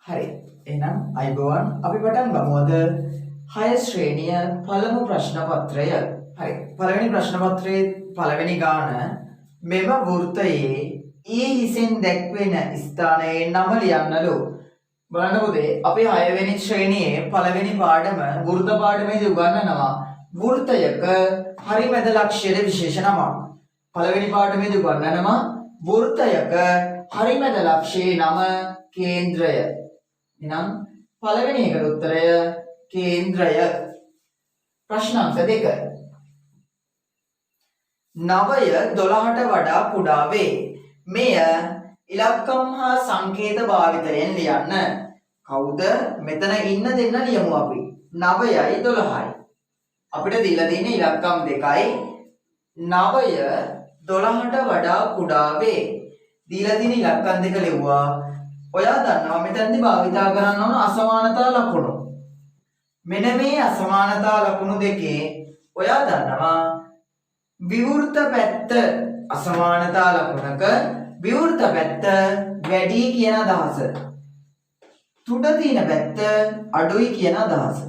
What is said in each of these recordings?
හරි. එහෙනම් අයිබෝවන් අපි පටන් ගමු අද 6 ශ්‍රේණිය පළමු ප්‍රශ්න පත්‍රය. හරි. පළවෙනි ප්‍රශ්න පත්‍රයේ පළවෙනි ගාන මෙම වෘත්තයේ ඊ හිසෙන් දැක්වෙන ස්ථානයේ නම ලියන්නලු. බලන්න පුතේ අපි 6 වෙනි ශ්‍රේණියේ පළවෙනි පාඩම වෘත්ත පාඩමේදී උගන්වනවා වෘත්තයක හරිමැද ලක්ෂ්‍යයේ විශේෂ නමක්. පළවෙනි පාඩමේදී උගන්වනවා වෘත්තයක හරිමැද ලක්ෂ්‍යයේ නම කේන්ද්‍රය. එහෙනම් පළවෙනි එකට උත්තරය කේන්ද්‍රය. ප්‍රශ්න අංක 2. 9 12ට වඩා කුඩා වේ. මෙය ඉලක්කම් හා සංකේත භාවිතයෙන් ලියන්න. කවුද? මෙතන ඉන්න දෙන්න ලියමු අපි. 9යි 12යි. අපිට දීලා තියෙන්නේ ඉලක්කම් දෙකයි. 9 12ට වඩා කුඩා වේ. දීලා තියෙන ඉලක්කම් දෙක ලිව්වා. ඔයා දන්නවා මෙතනදී භාවිතා කරන්න ඕන අසමානතා ලකුණු. මෙන්න මේ අසමානතා ලකුණු දෙකේ ඔයා දන්නවා විවෘත පැත්ත අසමානතා ලකුණක විවෘත පැත්ත වැඩි කියන අදහස. තුඩ තියෙන පැත්ත අඩුයි කියන අදහස.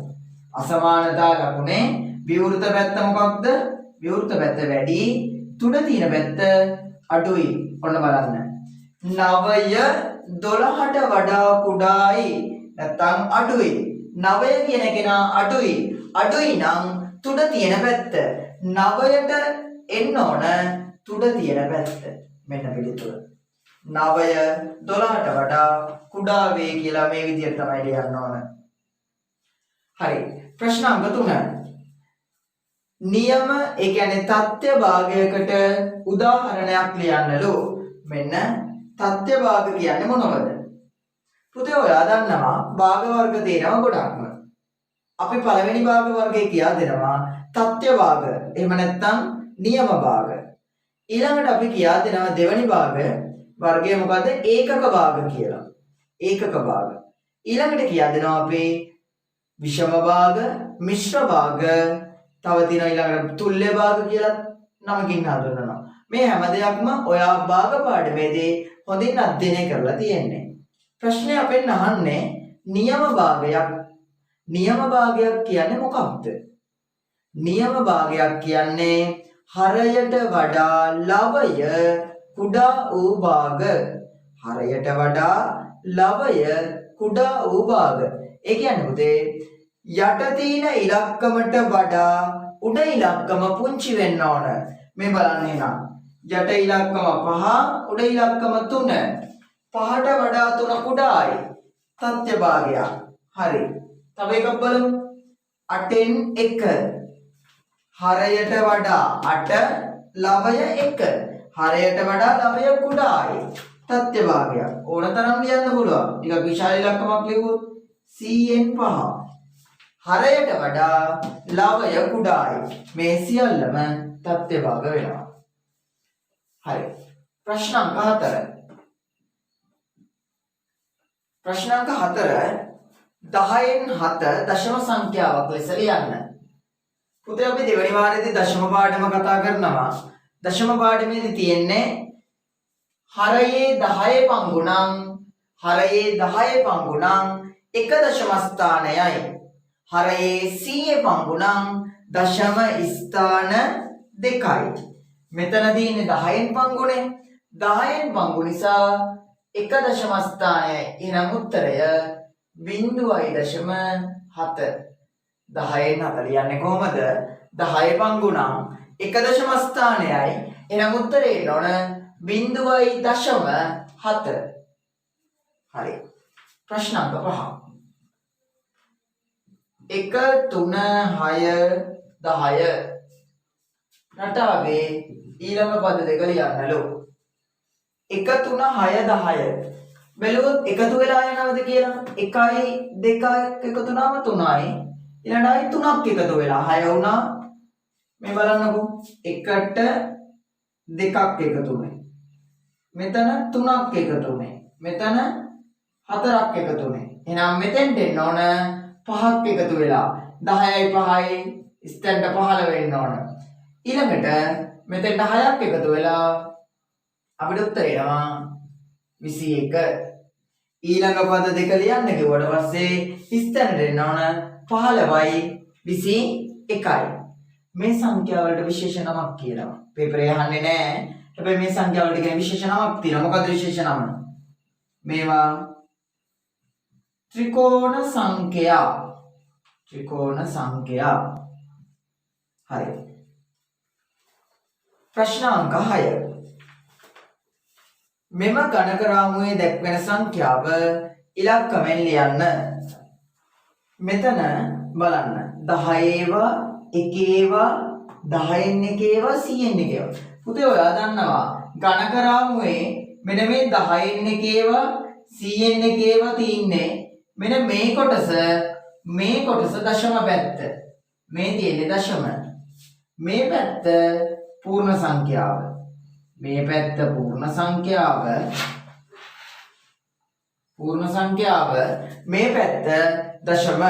අසමානතා ලකුණේ විවෘත පැත්ත මොකක්ද? විවෘත පැත්ත වැඩි, තුඩ තියෙන පැත්ත අඩුයි. ඔන්න බලන්න. 9 12ට වඩා කුඩායි නැත්නම් අඩුයි. 9 කියන කෙනා අඩුයි. අඩුයි නම් තුඩ තියෙන පැත්ත. 9ට එන්න ඕන තුඩ තියෙන පැත්ත. මෙන්න පිළිතුර. 9 12ට වඩා කුඩා වේ කියලා මේ විදිහට තමයි ලියන්න ඕන. හරි. ප්‍රශ්න අංක 3. නියම ඒ කියන්නේ තත්ත්ව භාගයකට උදාහරණයක් ලියන්නලු. මෙන්න තත්ත්ව භාග කියන්නේ මොනවද? පුතේ ඔයා දන්නවා භාග වර්ග තියෙනවා ගොඩක්ම. අපි පළවෙනි භාග වර්ගය කියා දෙනවා තත්ත්ව භාග. එහෙම නැත්නම් නියම භාග. ඊළඟට අපි කියා දෙනවා දෙවෙනි භාග වර්ගය මොකද්ද? ඒකක භාග කියලා. ඒකක භාග. ඊළඟට කියා දෙනවා අපි විෂම භාග, මිශ්‍ර භාග, තව තියෙනවා ඊළඟට තුල්‍ය භාග කියලා නමකින් හඳුන්වනවා. මේ හැම දෙයක්ම ඔයා භාග පාඩමේදී හොඳින් අධ්‍යයනය කරලා තියෙන්නේ. ප්‍රශ්නේ අපෙන් අහන්නේ නියම භාගයක්. නියම භාගයක් කියන්නේ මොකක්ද? නියම භාගයක් කියන්නේ හරයට වඩා ලවය කුඩා වූ භාග. හරයට වඩා ලවය කුඩා වූ භාග. ඒ කියන්නේ පුතේ යට තියෙන ඉලක්කමට වඩා උඩ ඉලක්කම පුංචි වෙන්න ඕන. මේ බලන්න එහෙනම්. යට ඉලක්කම 5, උඩ ඉලක්කම 3. 5ට වඩා 3 කුඩායි. තත්ත්ව භාගයක්. හරි. තව එකක් බලමු. 8න් 1. හරයට වඩා 8 ලවය 1. හරයට වඩා ලවය කුඩායි. තත්ත්ව භාගයක්. ඕන තරම් ලියන්න පුළුවන්. ටිකක් විශාල ඉලක්කමක් ලියුවොත් CN 5. හරයට වඩා ලවය කුඩායි. මේ සියල්ලම තත්ත්ව භාග වෙනවා. හරි. ප්‍රශ්න අංක 4. ප්‍රශ්න අංක 4 10න් 7 දශම සංඛ්‍යාවක් ලෙස ලියන්න. පුතේ අපි දෙවෙනි වාරයේදී දශම පාඩම කතා කරනවා. දශම පාඩමේදී තියෙන්නේ හරයේ 10 පංගුණම් හරයේ 10 පංගුණම් 1 දශම ස්ථානයයි. හරයේ 100 පංගුණම් දශම ස්ථාන 2යි. මෙතන තියෙන්නේ 10න් පංගුනේ. 10න් පංගු නිසා 1 දශම ස්ථානයයි. එහෙනම් උත්තරය 0.7. 10න් 4 ලියන්නේ කොහමද? 10 පංගුණම් 1 දශම ස්ථානයයි. එහෙනම් උත්තරේ එන්න ඕන 0.7. හරි. ප්‍රශ්න අංක 5. 1 3 6 10 රටාවේ ඊළඟ පද දෙක ලියන්නලු. 1 3 6 10 බැලුවොත් එකතු වෙලා යනවද කියලා? 1යි 2යි එකතු වුණාම 3යි. ඊළඟටයි 3ක් එකතු වෙලා 6 වුණා. මේ බලන්නකෝ. 1ට 2ක් එකතු වුනේ. මෙතන 3ක් එකතු වුනේ. මෙතන 4ක් එකතු වුනේ. එහෙනම් මෙතෙන්ට එන්න ඕන 5ක් එකතු වෙලා 10යි 5යි ස්ථානට 15 වෙන්න ඕන. ඊළඟට මෙතෙන්ට 6ක් එකතු වෙලා අපිට උත්තර එනවා 21. ඊළඟ පද දෙක ලියන්න කිව්වට පස්සේ ඉස්තැනට එන්න ඕන 15යි 21යි. මේ සංඛ්‍යා වලට විශේෂ නමක් කියනවා. පේපරේ අහන්නේ නැහැ. හැබැයි මේ සංඛ්‍යා වලට කියන විශේෂ නමක් තියෙනවා. මොකද්ද විශේෂ නම? මේවා ත්‍රිකෝණ සංඛ්‍යා. ත්‍රිකෝණ සංඛ්‍යා. හරි. ප්‍රශ්න අංක 6. මෙම ගණක රාමුවේ දැක්වෙන සංඛ්‍යාව ඉලක්කමෙන් ලියන්න. මෙතන බලන්න 10 ඒවා 1 ඒවා 10න් 1 ඒවා 100න් 1 ඒවා. පුතේ ඔයා දන්නවා ගණක රාමුවේ මෙන්න මේ 10න් 1 ඒවා 100න් 1 ඒවා තින්නේ මෙන්න මේ කොටස දශම පැත්ත. මේ තියෙන්නේ දශම. මේ පැත්ත පූර්ණ සංඛ්‍යාව. මේ පැත්ත පූර්ණ සංඛ්‍යාව. මේ පැත්ත දශම.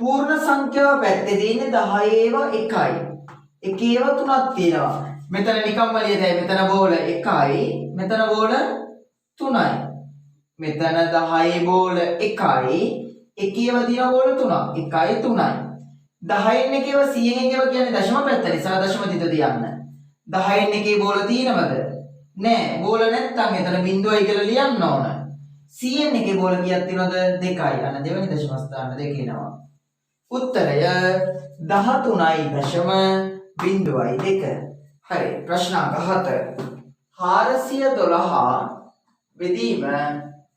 පූර්ණ සංඛ්‍යාව පැත්තේ තියෙන්නේ 10 ඒවා 1යි. 1 ඒවා 3ක් තියෙනවා. මෙතන නිකම්ම ලියතයි මෙතන බෝල 1යි මෙතන බෝල 3යි. මෙතන 10 බෝල 1යි 1 ඒවා තියෙන බෝල 3ක් 1යි 3යි. 10න් 1 ඒවා 100න් 1 ඒවා කියන්නේ දශම පැත්ත නිසා දශම තිත තියන්න. 10න් 1 බෝල තියෙනවද? නෑ. බෝල නැත්තම් එතන බිංදුවයි කියලා ලියන්න ඕන. 100න් 1 බෝල කීයක් තියෙනවද? 2යි. අන්න දෙවෙනි දශම ස්ථාන දෙක එනවා. උත්තරය 13.02. හරි. ප්‍රශ්න අංක 7. 412 බෙදීම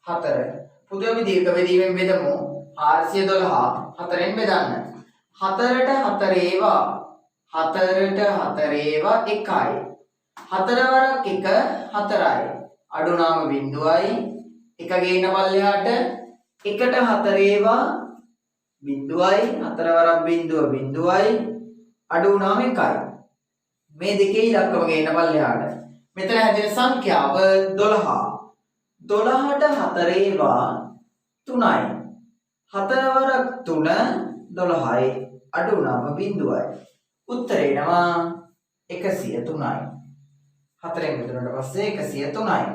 4. පුදුම දීර්ඝ බෙදීමෙන් බෙදමු. 412 4ෙන් බෙදන්න. 4ට 4 ඒවා 4ට 4 ඒවා 1යි. 4 වරක් 1 4යි. අඩු නාම බිංදුවයි. 1 ගේන පල්ලෙහාට 1ට 4 ඒවා බිංදුවයි. 4 වරක් බිංදුව බිංදුවයි. අඩු නාම 1යි. මේ දෙකේ ඉලක්කම ගේන පල්ලෙහාට. මෙතන හැදෙන සංඛ්‍යාව 12. 12ට 4 ඒවා 3යි. 4 වරක් 3 12යි. අඩු නාම බිංදුවයි. උත්තරේ එනවා 103යි. 4ෙන් බෙදුනට පස්සේ 103යි.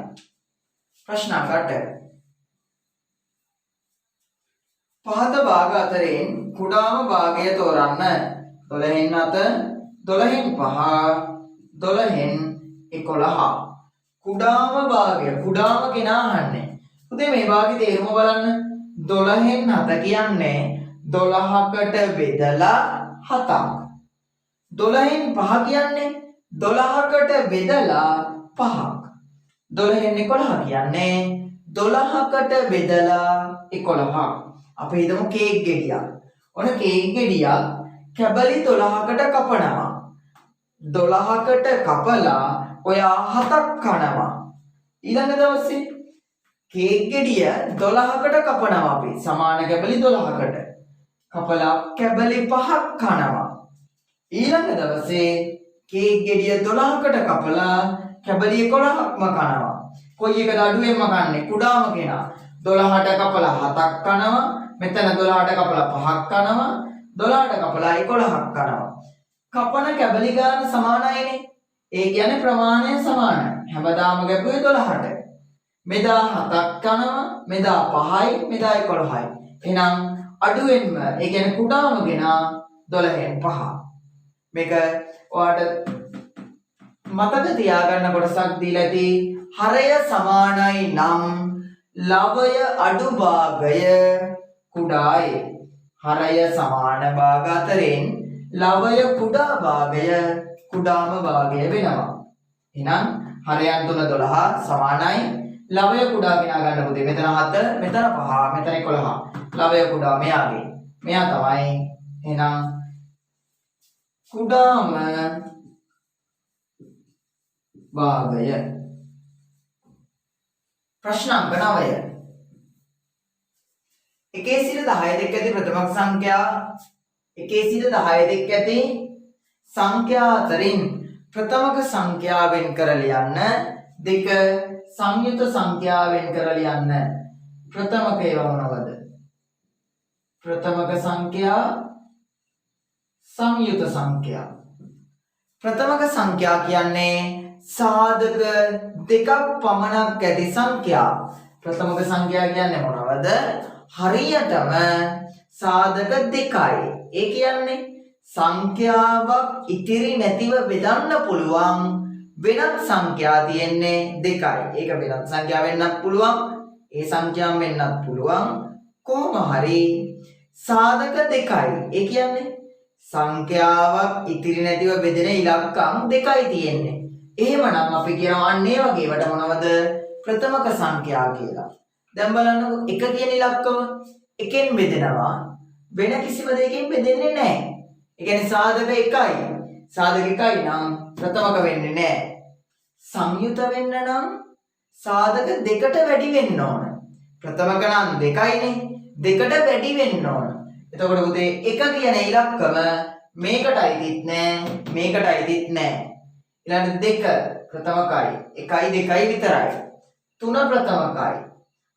ප්‍රශ්න 8. පහත භාග අතරින් කුඩාම භාගය තෝරන්න. 12න් 7 12න් 5 12න් 11. කුඩාම භාගය කුඩාම කෙනා අහන්නේ. පුතේ මේ භාගයේ තේරුම බලන්න. 12න් 7 කියන්නේ 12කට බෙදලා 7ක්. 12න් 5 කියන්නේ 12කට බෙදලා 5ක්. 12න් 11 කියන්නේ 12කට බෙදලා 11ක්. අපි හිතමු කේක් ගෙඩියක්. ඔන්න කේක් ගෙඩියක් කැබලි 12කට කපනවා. 12කට කපලා ඔයා 7ක් කනවා. ඊළඟ දවසේ කේක් ගෙඩිය 12කට කපනවා අපි. සමාන කැබලි 12කට. කපලා කැබලි 5ක් කනවා. ඊළඟ දවසේ කේක් ගෙඩිය 12කට කපලා කැබලි 11ක්ම කනවා. කොයි එකද අඩුවෙන්ම කන්නේ? කුඩාම කෙනා. 12ට කපලා 7ක් කනවා. මෙතන 12ට කපලා 5ක් කනවා. 12ට කපලා 11ක් කනවා. කපන කැබලි ගාන සමානයිනේ. ඒ කියන්නේ ප්‍රමාණය සමානයි. හැමදාම ගැපුවේ 12ට. මෙදා 7ක් කනවා. මෙදා 5යි. මෙදා 11යි. එහෙනම් අඩුවෙන්ම ඒ කියන්නේ කුඩාම කෙනා 12න් 5. මේක ඔයාලට මතක තියාගන්න කොටසක් දීලා ඇති. හරය සමානයි නම් ලවය අඩු භාගය කුඩායි. හරය සමාන භාග අතරින් ලවය කුඩා භාගය කුඩාම භාගය වෙනවා. එහෙනම් හරයන් තුන 12 සමානයි. ලවය කුඩා ගණනා ගන්න පුතේ. මෙතන 7, මෙතන 5, මෙතන 11. ලවය කුඩා මෙයාගේ. මෙයා තමයි එහෙනම් කුඩාම භාගය. ප්‍රශ්න අංක 9. 1 සිට 10 දෙක ඇති ප්‍රථම සංඛ්‍යා 1 සිට 10 දෙක ඇති සංඛ්‍යා අතරින් ප්‍රථමක සංඛ්‍යාවෙන් කර ලියන්න. 2 සංයුත සංඛ්‍යාවෙන් කර ලියන්න. ප්‍රථමක ඒවා මොනවද? ප්‍රථමක සංඛ්‍යා සංයුත සංඛ්‍යා. ප්‍රථමක සංඛ්‍යා කියන්නේ සාධක දෙකක් පමණක් ඇති සංඛ්‍යා. ප්‍රථමක සංඛ්‍යා කියන්නේ මොනවද? හරියටම සාධක දෙකයි. ඒ කියන්නේ සංඛ්‍යාවක් ඉතිරි නැතිව බෙදන්න පුළුවන් වෙනත් සංඛ්‍යා තියෙන්නේ දෙකයි. ඒක වෙනත් සංඛ්‍යා වෙන්නත් පුළුවන්, ඒ සංඛ්‍යාව වෙන්නත් පුළුවන්. කොහොම හරි සාධක දෙකයි. ඒ කියන්නේ සංඛ්‍යාවක් ඉතිරි නැතිව බෙදෙන ඉලක්කම් දෙකයි තියෙන්නේ. එහෙමනම් අපි කියනවා අන්න ඒ වගේවට මොනවද? ප්‍රථමක සංඛ්‍යා කියලා. දැන් බලන්නකො එක කියන ඉලක්කම එකෙන් බෙදෙනවා, වෙන කිසිම දෙයකින් බෙදෙන්නේ නැහැ. ඒ කියන්නේ සාධක එකයි. සාධක එකයි නම් ප්‍රථමක වෙන්නේ නැහැ. සංයුත වෙන්න නම් සාධක දෙකට වැඩි වෙන්න ඕන. ප්‍රථමක නම් දෙකයිනේ. දෙකට වැඩි වෙන්න ඕන. එතකොට පුතේ එක කියන ඉලක්කම මේකටයි තිත් නෑ, මේකටයි තිත් නෑ. ඊළඟ දෙක ප්‍රථමකයි, 1යි 2යි විතරයි. 3 ප්‍රථමකයි,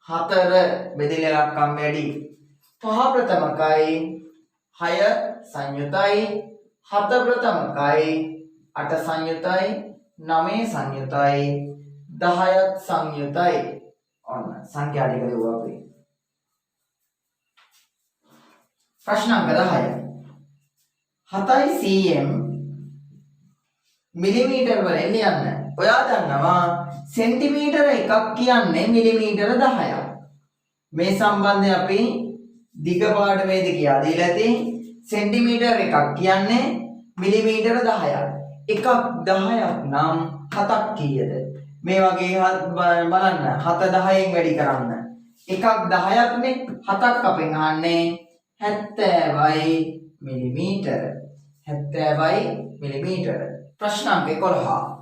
4 බෙදෙන ඉලක්කම් වැඩි. 5 ප්‍රථමකයි, 6 සංයුතයි, 7 ප්‍රථමකයි, 8 සංයුතයි, 9 සංයුතයි, 10ත් සංයුතයි. ඔන්න සංඛ්‍යා ටික දෙවුවා අපි. ප්‍රශ්න අංක 10. 7යි cm මිලිමීටර වලින් ලියන්න. ඔයා දන්නවා සෙන්ටිමීටර එකක් කියන්නේ මිලිමීටර 10ක්. මේ සම්බන්ධය අපි දිග පාඩමේදී කියලා දීලා තියෙන්නේ. සෙන්ටිමීටර එකක් කියන්නේ මිලිමීටර 10ක්. එකක් 10ක් නම් 7ක් කීයද? මේ වගේ බලන්න 7 10න් වැඩි කරන්න. එකක් 10ක්නේ, 7ක් අපෙන් අහන්නේ 70යි මිලිමීටර. 70යි මිලිමීටර. ප්‍රශ්න අංක 11.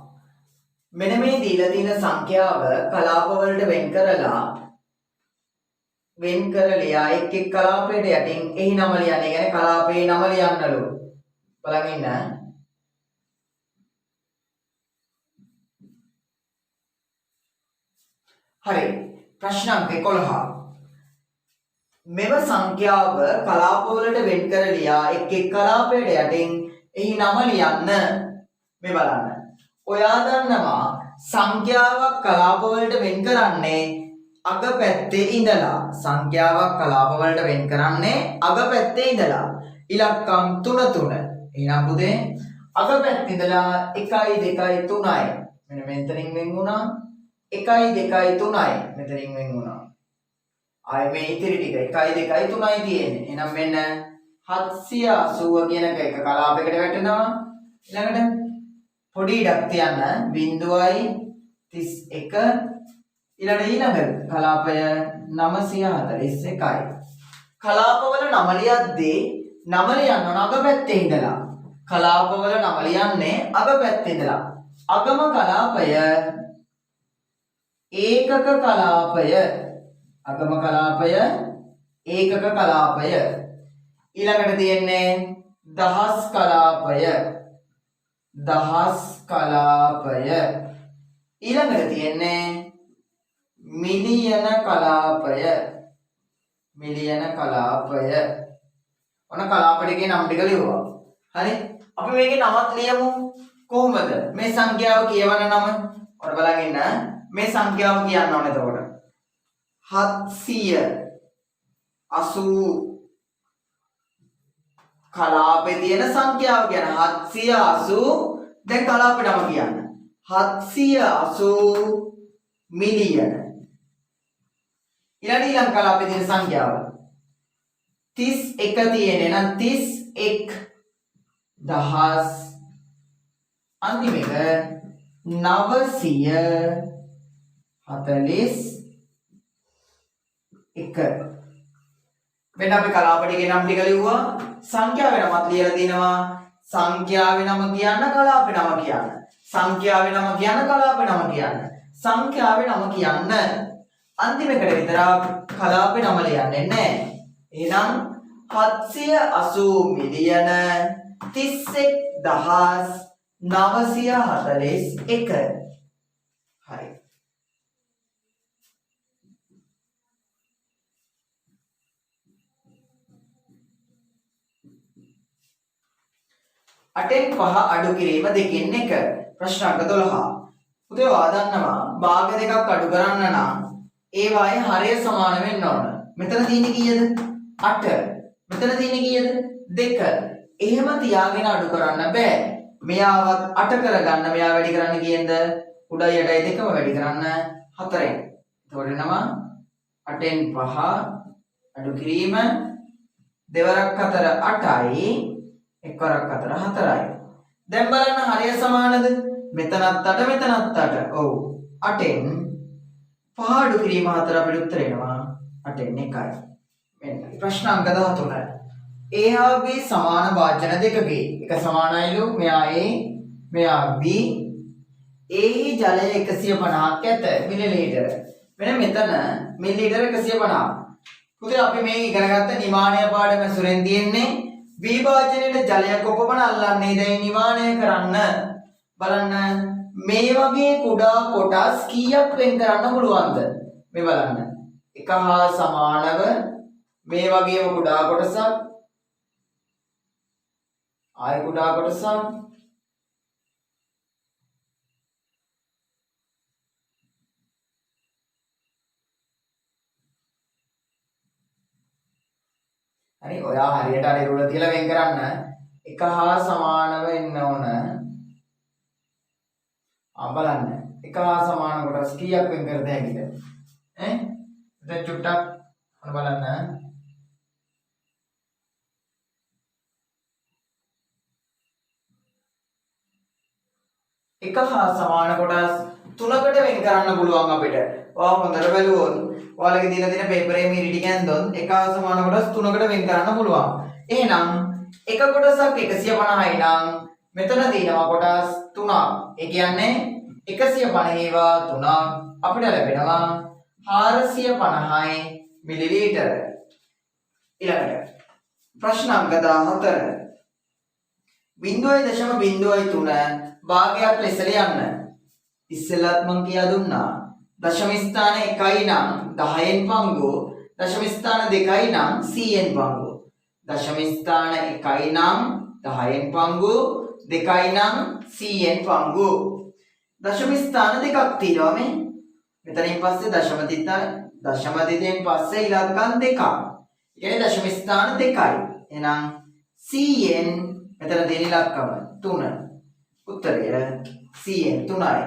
මෙන්න මේ දීලා තියෙන සංඛ්‍යාව කලාප වලට වෙන් කරලා එක් එක් කලාපයට යටින් එහි නම ලියන්න. ඒ කියන්නේ කලාපේ නම ලියන්නලු. බලන් ඉන්න. හරි. ප්‍රශ්න අංක 11. මෙම සංඛ්‍යාව කලාප වලට වෙන් කරලා එක් එක් කලාපයට යටින් එහි නම ලියන්න. මේ බලන්න. ඔයා දන්නවා සංඛ්‍යාවක් කලාප වලට වෙන් කරන්නේ අග පැත්තේ ඉඳලා. සංඛ්‍යාවක් කලාප වලට වෙන් කරන්නේ අග පැත්තේ ඉඳලා. ඉලක්කම් 3 3. එහෙනම් පුතේ අග පැත්තේ ඉඳලා 1යි 2යි 3යි. මෙන්න මෙතනින් වෙන් වුණා. 1යි 2යි 3යි. මෙතනින් වෙන් වුණා. ආයේ මේ ඉතිරි ටික 1යි 2යි 3යි තියෙන්නේ. එහෙනම් මෙන්න 780 කියන එක කලාපයකට වැටෙනවා. ඊළඟට පොඩි ඉඩක් තියන්න 0.31. ඊළඟ කලාපය 941යි. කලාපවල නම ලියද්දී නම ලියන්න ඕන අග පැත්තේ ඉඳලා. කලාපවල නම ලියන්නේ අග පැත්තේ ඉඳලා. අගම කලාපය ඒකක කලාපය. අගම කලාපය ඒකක කලාපය. ඊළඟට තියෙන්නේ දහස් කලාපය. දහස් කලාපය. ඊළඟට තියෙන්නේ මිලියන කලාපය. මිලියන කලාපය. ඔන්න කලාප ටිකේ නම් ටික ලියුවා. හරි. අපි මේකේ නමත් ලියමු. කොහොමද? මේ සංඛ්‍යාව කියවන නම. ඔන්න බලන් ඉන්න. මේ සංඛ්‍යාව කියන්න ඕනේ එතකොට. 780 කලාපේ තියෙන සංඛ්‍යාව කියන 780. දැන් කලාපේ නම කියන්න. 780 මිලියන. ඊළඟ කලාපේ තියෙන සංඛ්‍යාව 31 තියෙන්නේ නම් 31 දහස්. අන්තිම එක 941. මෙන්න අපි කලාප ටිකේ නම් ටික ලිව්වා. සංඛ්‍යාවේ නමත් ලියලා තිනවා. සංඛ්‍යාවේ නම කියන්න, කලාපේ නම කියන්න. සංඛ්‍යාවේ නම කියන්න, කලාපේ නම කියන්න. සංඛ්‍යාවේ නම කියන්න. අන්තිමකට විතරක් කලාපේ නම ලියන්නේ නැහැ. එහෙනම් 780 මිලියන 31941. හරි. අටෙන් 5 අඩු කිරීම දෙකෙන් එක. ප්‍රශ්න අංක 12. පුතේ ඔයා දන්නවා භාග දෙකක් අඩු කරන්න නම් ඒ වායේ හරය සමාන වෙන්න ඕන. මෙතන තියෙන්නේ කීයද? 8. මෙතන තියෙන්නේ කීයද? 2. එහෙම තියාගෙන අඩු කරන්න බෑ. මෙයාවත් 8 කරගන්න මෙයා වැඩි කරන්න කීයෙන්ද? උඩයි යටයි දෙකම වැඩි කරන්න 4ෙන්. එතකොට එනවා 8ෙන් 5 අඩු කිරීම දෙවරක් 4 8යි එක්වරක් 4 4යි. දැන් බලන්න හරිය සමානද? මෙතනත් 8 මෙතනත් 8. ඔව් 8ෙන් 5 අඩු කිරීම 4 අපිට උත්තර එනවා 8ෙන් 1යි. මෙන්න ප්‍රශ්න අංක 13. A හා B සමාන වාජන දෙකකේ එක සමානයිලු මෙයා A මෙයා B A හි ජලය 150ක් ඇත මිලිලීටර. මෙන්න මෙතන මිලිලීටර 150. පුතේ අපි මේ ඉගෙන ගත්ත නිමානය පාඩම සුරෙන් තියෙන්නේ B වාජනයේ ජලය කොපමණ අල්ලන්නේ දැන් නිමානය කරන්න බලන්න මේ වගේ කුඩා කොටස් කීයක් වෙන් කරන්න පුළුවන්ද මේ බලන්න එක හා සමානව මේ වගේම කුඩා කොටසක් ආය කුඩා කොටසක් හරි ඔයා හරියට අර රුල තියලා වෙන් කරන්න එක හා සමානව එන්න ඕන බලන්න එක හා සමාන කොටස් කීයක් වෙන් කරද හැකිද ඈ දැන් චුට්ටක් ඔන්න බලන්න එක හා සමාන කොටස් තුනකට වෙන් කරන්න පුළුවන් අපිට. ඔයා හොඳට බැලුවොත් ඔයාලගේ දීලා තියෙන පේපරේ මේ ටික ඇන්දොත් එක හා සමාන කොටස් තුනකට වෙන් කරන්න පුළුවන්. එහෙනම් එක කොටසක් 150යි නම් මෙතන තියෙනවා කොටස් 3ක්. ඒ කියන්නේ 150 ඒවා 3ක් අපිට ලැබෙනවා 450යි මිලිලීටර. ඊළඟට ප්‍රශ්න අංක 14. 0.03 භාගයක් ලෙස ලියන්න. ඉස්සෙල්ලත් මං කියා දුන්නා දශම ස්ථාන 1යි නම් 10න් පංගු, දශම ස්ථාන 2යි නම් 100න් පංගු. දශම ස්ථාන 1යි නම් 10න් පංගු, 2යි නම් 100න් පංගු. දශම ස්ථාන දෙකක් තියෙනවා මේ. මෙතනින් පස්සේ දශම තිතෙන් පස්සේ ඉලක්කම් දෙකක්. ඒ කියන්නේ දශම ස්ථාන 2යි. එහෙනම් 100න් මෙතන දෙන ඉලක්කම 3. උත්තරය 100න් 3යි.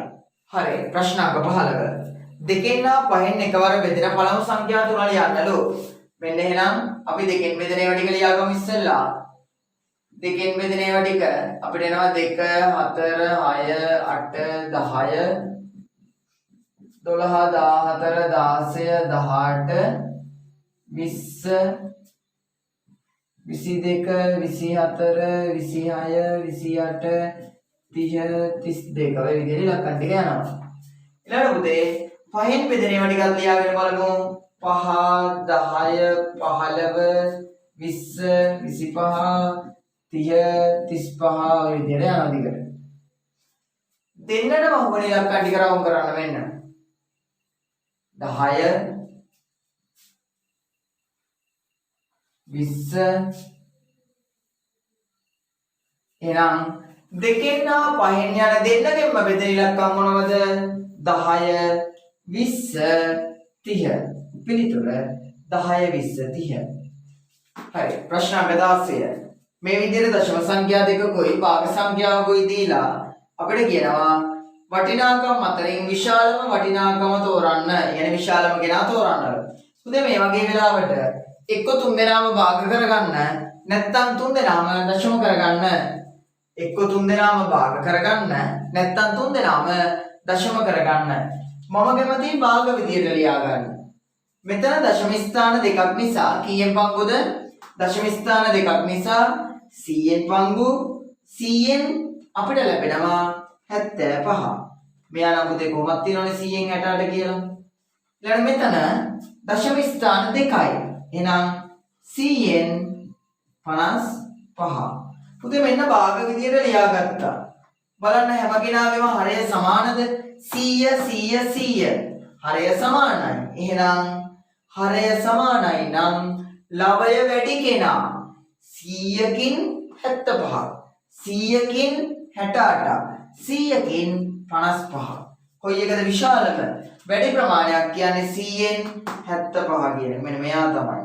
හරි ප්‍රශ්න අංක 15. දෙකෙන් හා පහෙන් එකවර බෙදෙන පළමු සංඛ්‍යා තුන ලියන්නලු. මෙන්න එහෙනම් අපි දෙකෙන් බෙදෙන ඒවා ටික ලියාගමු ඉස්සෙල්ලා. දෙකෙන් බෙදෙන ඒවා ටික අපිට එනවා 2 4 6 10 12 14 16 20 22 24 26 28 30 32 ඔය විදිහට ඉලක්කම් ටික යනවා. ඊළඟ පුතේ පහෙන් බෙදෙන ඒවා ටිකක් ලියාගෙන බලමු. 5 10 15 20 25 30 35 ඔය විදිහට යනවා දිගට. දෙන්නටම හොබන ඉලක්කම් ටික රවුම් කරන්න වෙන්න. 10 20 එහෙනම් දෙකෙන් හා පහෙන් යන දෙන්නගෙන්ම බෙදෙන ඉලක්කම් මොනවද? 10 20 30. පිළිතුර 10 20 30. හරි ප්‍රශ්න අංක 16. මේ විදිහට දශම සංඛ්‍යා දෙකකුයි භාග සංඛ්‍යාවකුයි දීලා අපිට කියනවා වටිනාකම් අතරින් විශාලම වටිනාකම තෝරන්න. يعني විශාලම කෙනා තෝරන්න. උදේ මේ වගේ වෙලාවට එක්ක තුන් දෙනාම භාග කරගන්න නැත්නම් තුන් දෙනාම දශම කරගන්න. එක්ක තුන් දෙනාම භාග කරගන්න නැත්නම් තුන් දෙනාම දශම කරගන්න. මම කැමති භාග විදියට ලියා ගන්න. මෙතන දශම ස්ථාන දෙකක් නිසා කීයෙන් පංගුද? දශම ස්ථාන දෙකක් නිසා 100න් පංගු. 100න් අපිට ලැබෙනවා 75. මෙයා නම් පුතේ කොහොමද තියෙනවනේ 100න් 68 කියලා. ඊළඟ මෙතන දශම ස්ථාන දෙකයි. එහෙනම් 100න් 55. පුතේ මෙන්න භාග විදියට ලියාගත්තා. බලන්න හැම කෙනාගේම හරය සමානද? 100 100 100. හරය සමානයි. එහෙනම් හරය සමානයි නම් ලවය වැඩි කෙනා 100කින් 75, 100කින් 68, 100කින් 55. කොයි එකද විශාලම? වැඩි ප්‍රමාණයක් කියන්නේ 100න් 75 කියන එක. මෙන්න මෙයා තමයි.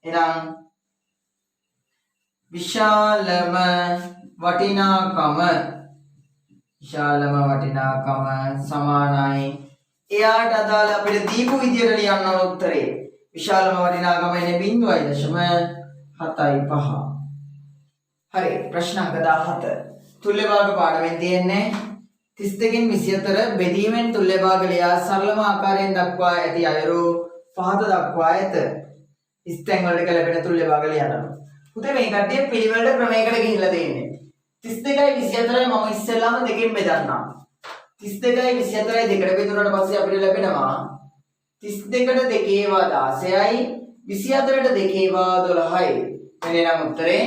එහෙනම් විශාලම වටිනාකම සමානයි. එයාට අදාළ අපිට දීපු විදියට ලියන්න ඕන උත්තරේ. විශාලම වටිනාකම එන්නේ 0.75. හරි. ප්‍රශ්න අංක 17. තුල්‍ය භාග පාඩමෙන් තියෙන්නේ 32කින් 24 බෙදීමෙන් තුල්‍ය භාග ලියා සරලම ආකාරයෙන් දක්වා ඇති අයුරු පහත දක්වා ඇත. ස්ථෙන් වලට ගැලපෙන තුල්‍ය භාග ලියනවා. පුතේ මේ කට්ටිය පිළිවෙලට ක්‍රමයකට ගිහිල්ලා තියෙන්නේ. 32යි 24යි මම ඉස්සෙල්ලාම දෙකෙන් බෙදන්නම්. 32යි 24යි දෙකට බෙදුනට පස්සේ අපිට ලැබෙනවා 32ට දෙකේවා 16යි 24ට දෙකේවා 12යි. එනම් උත්තරේ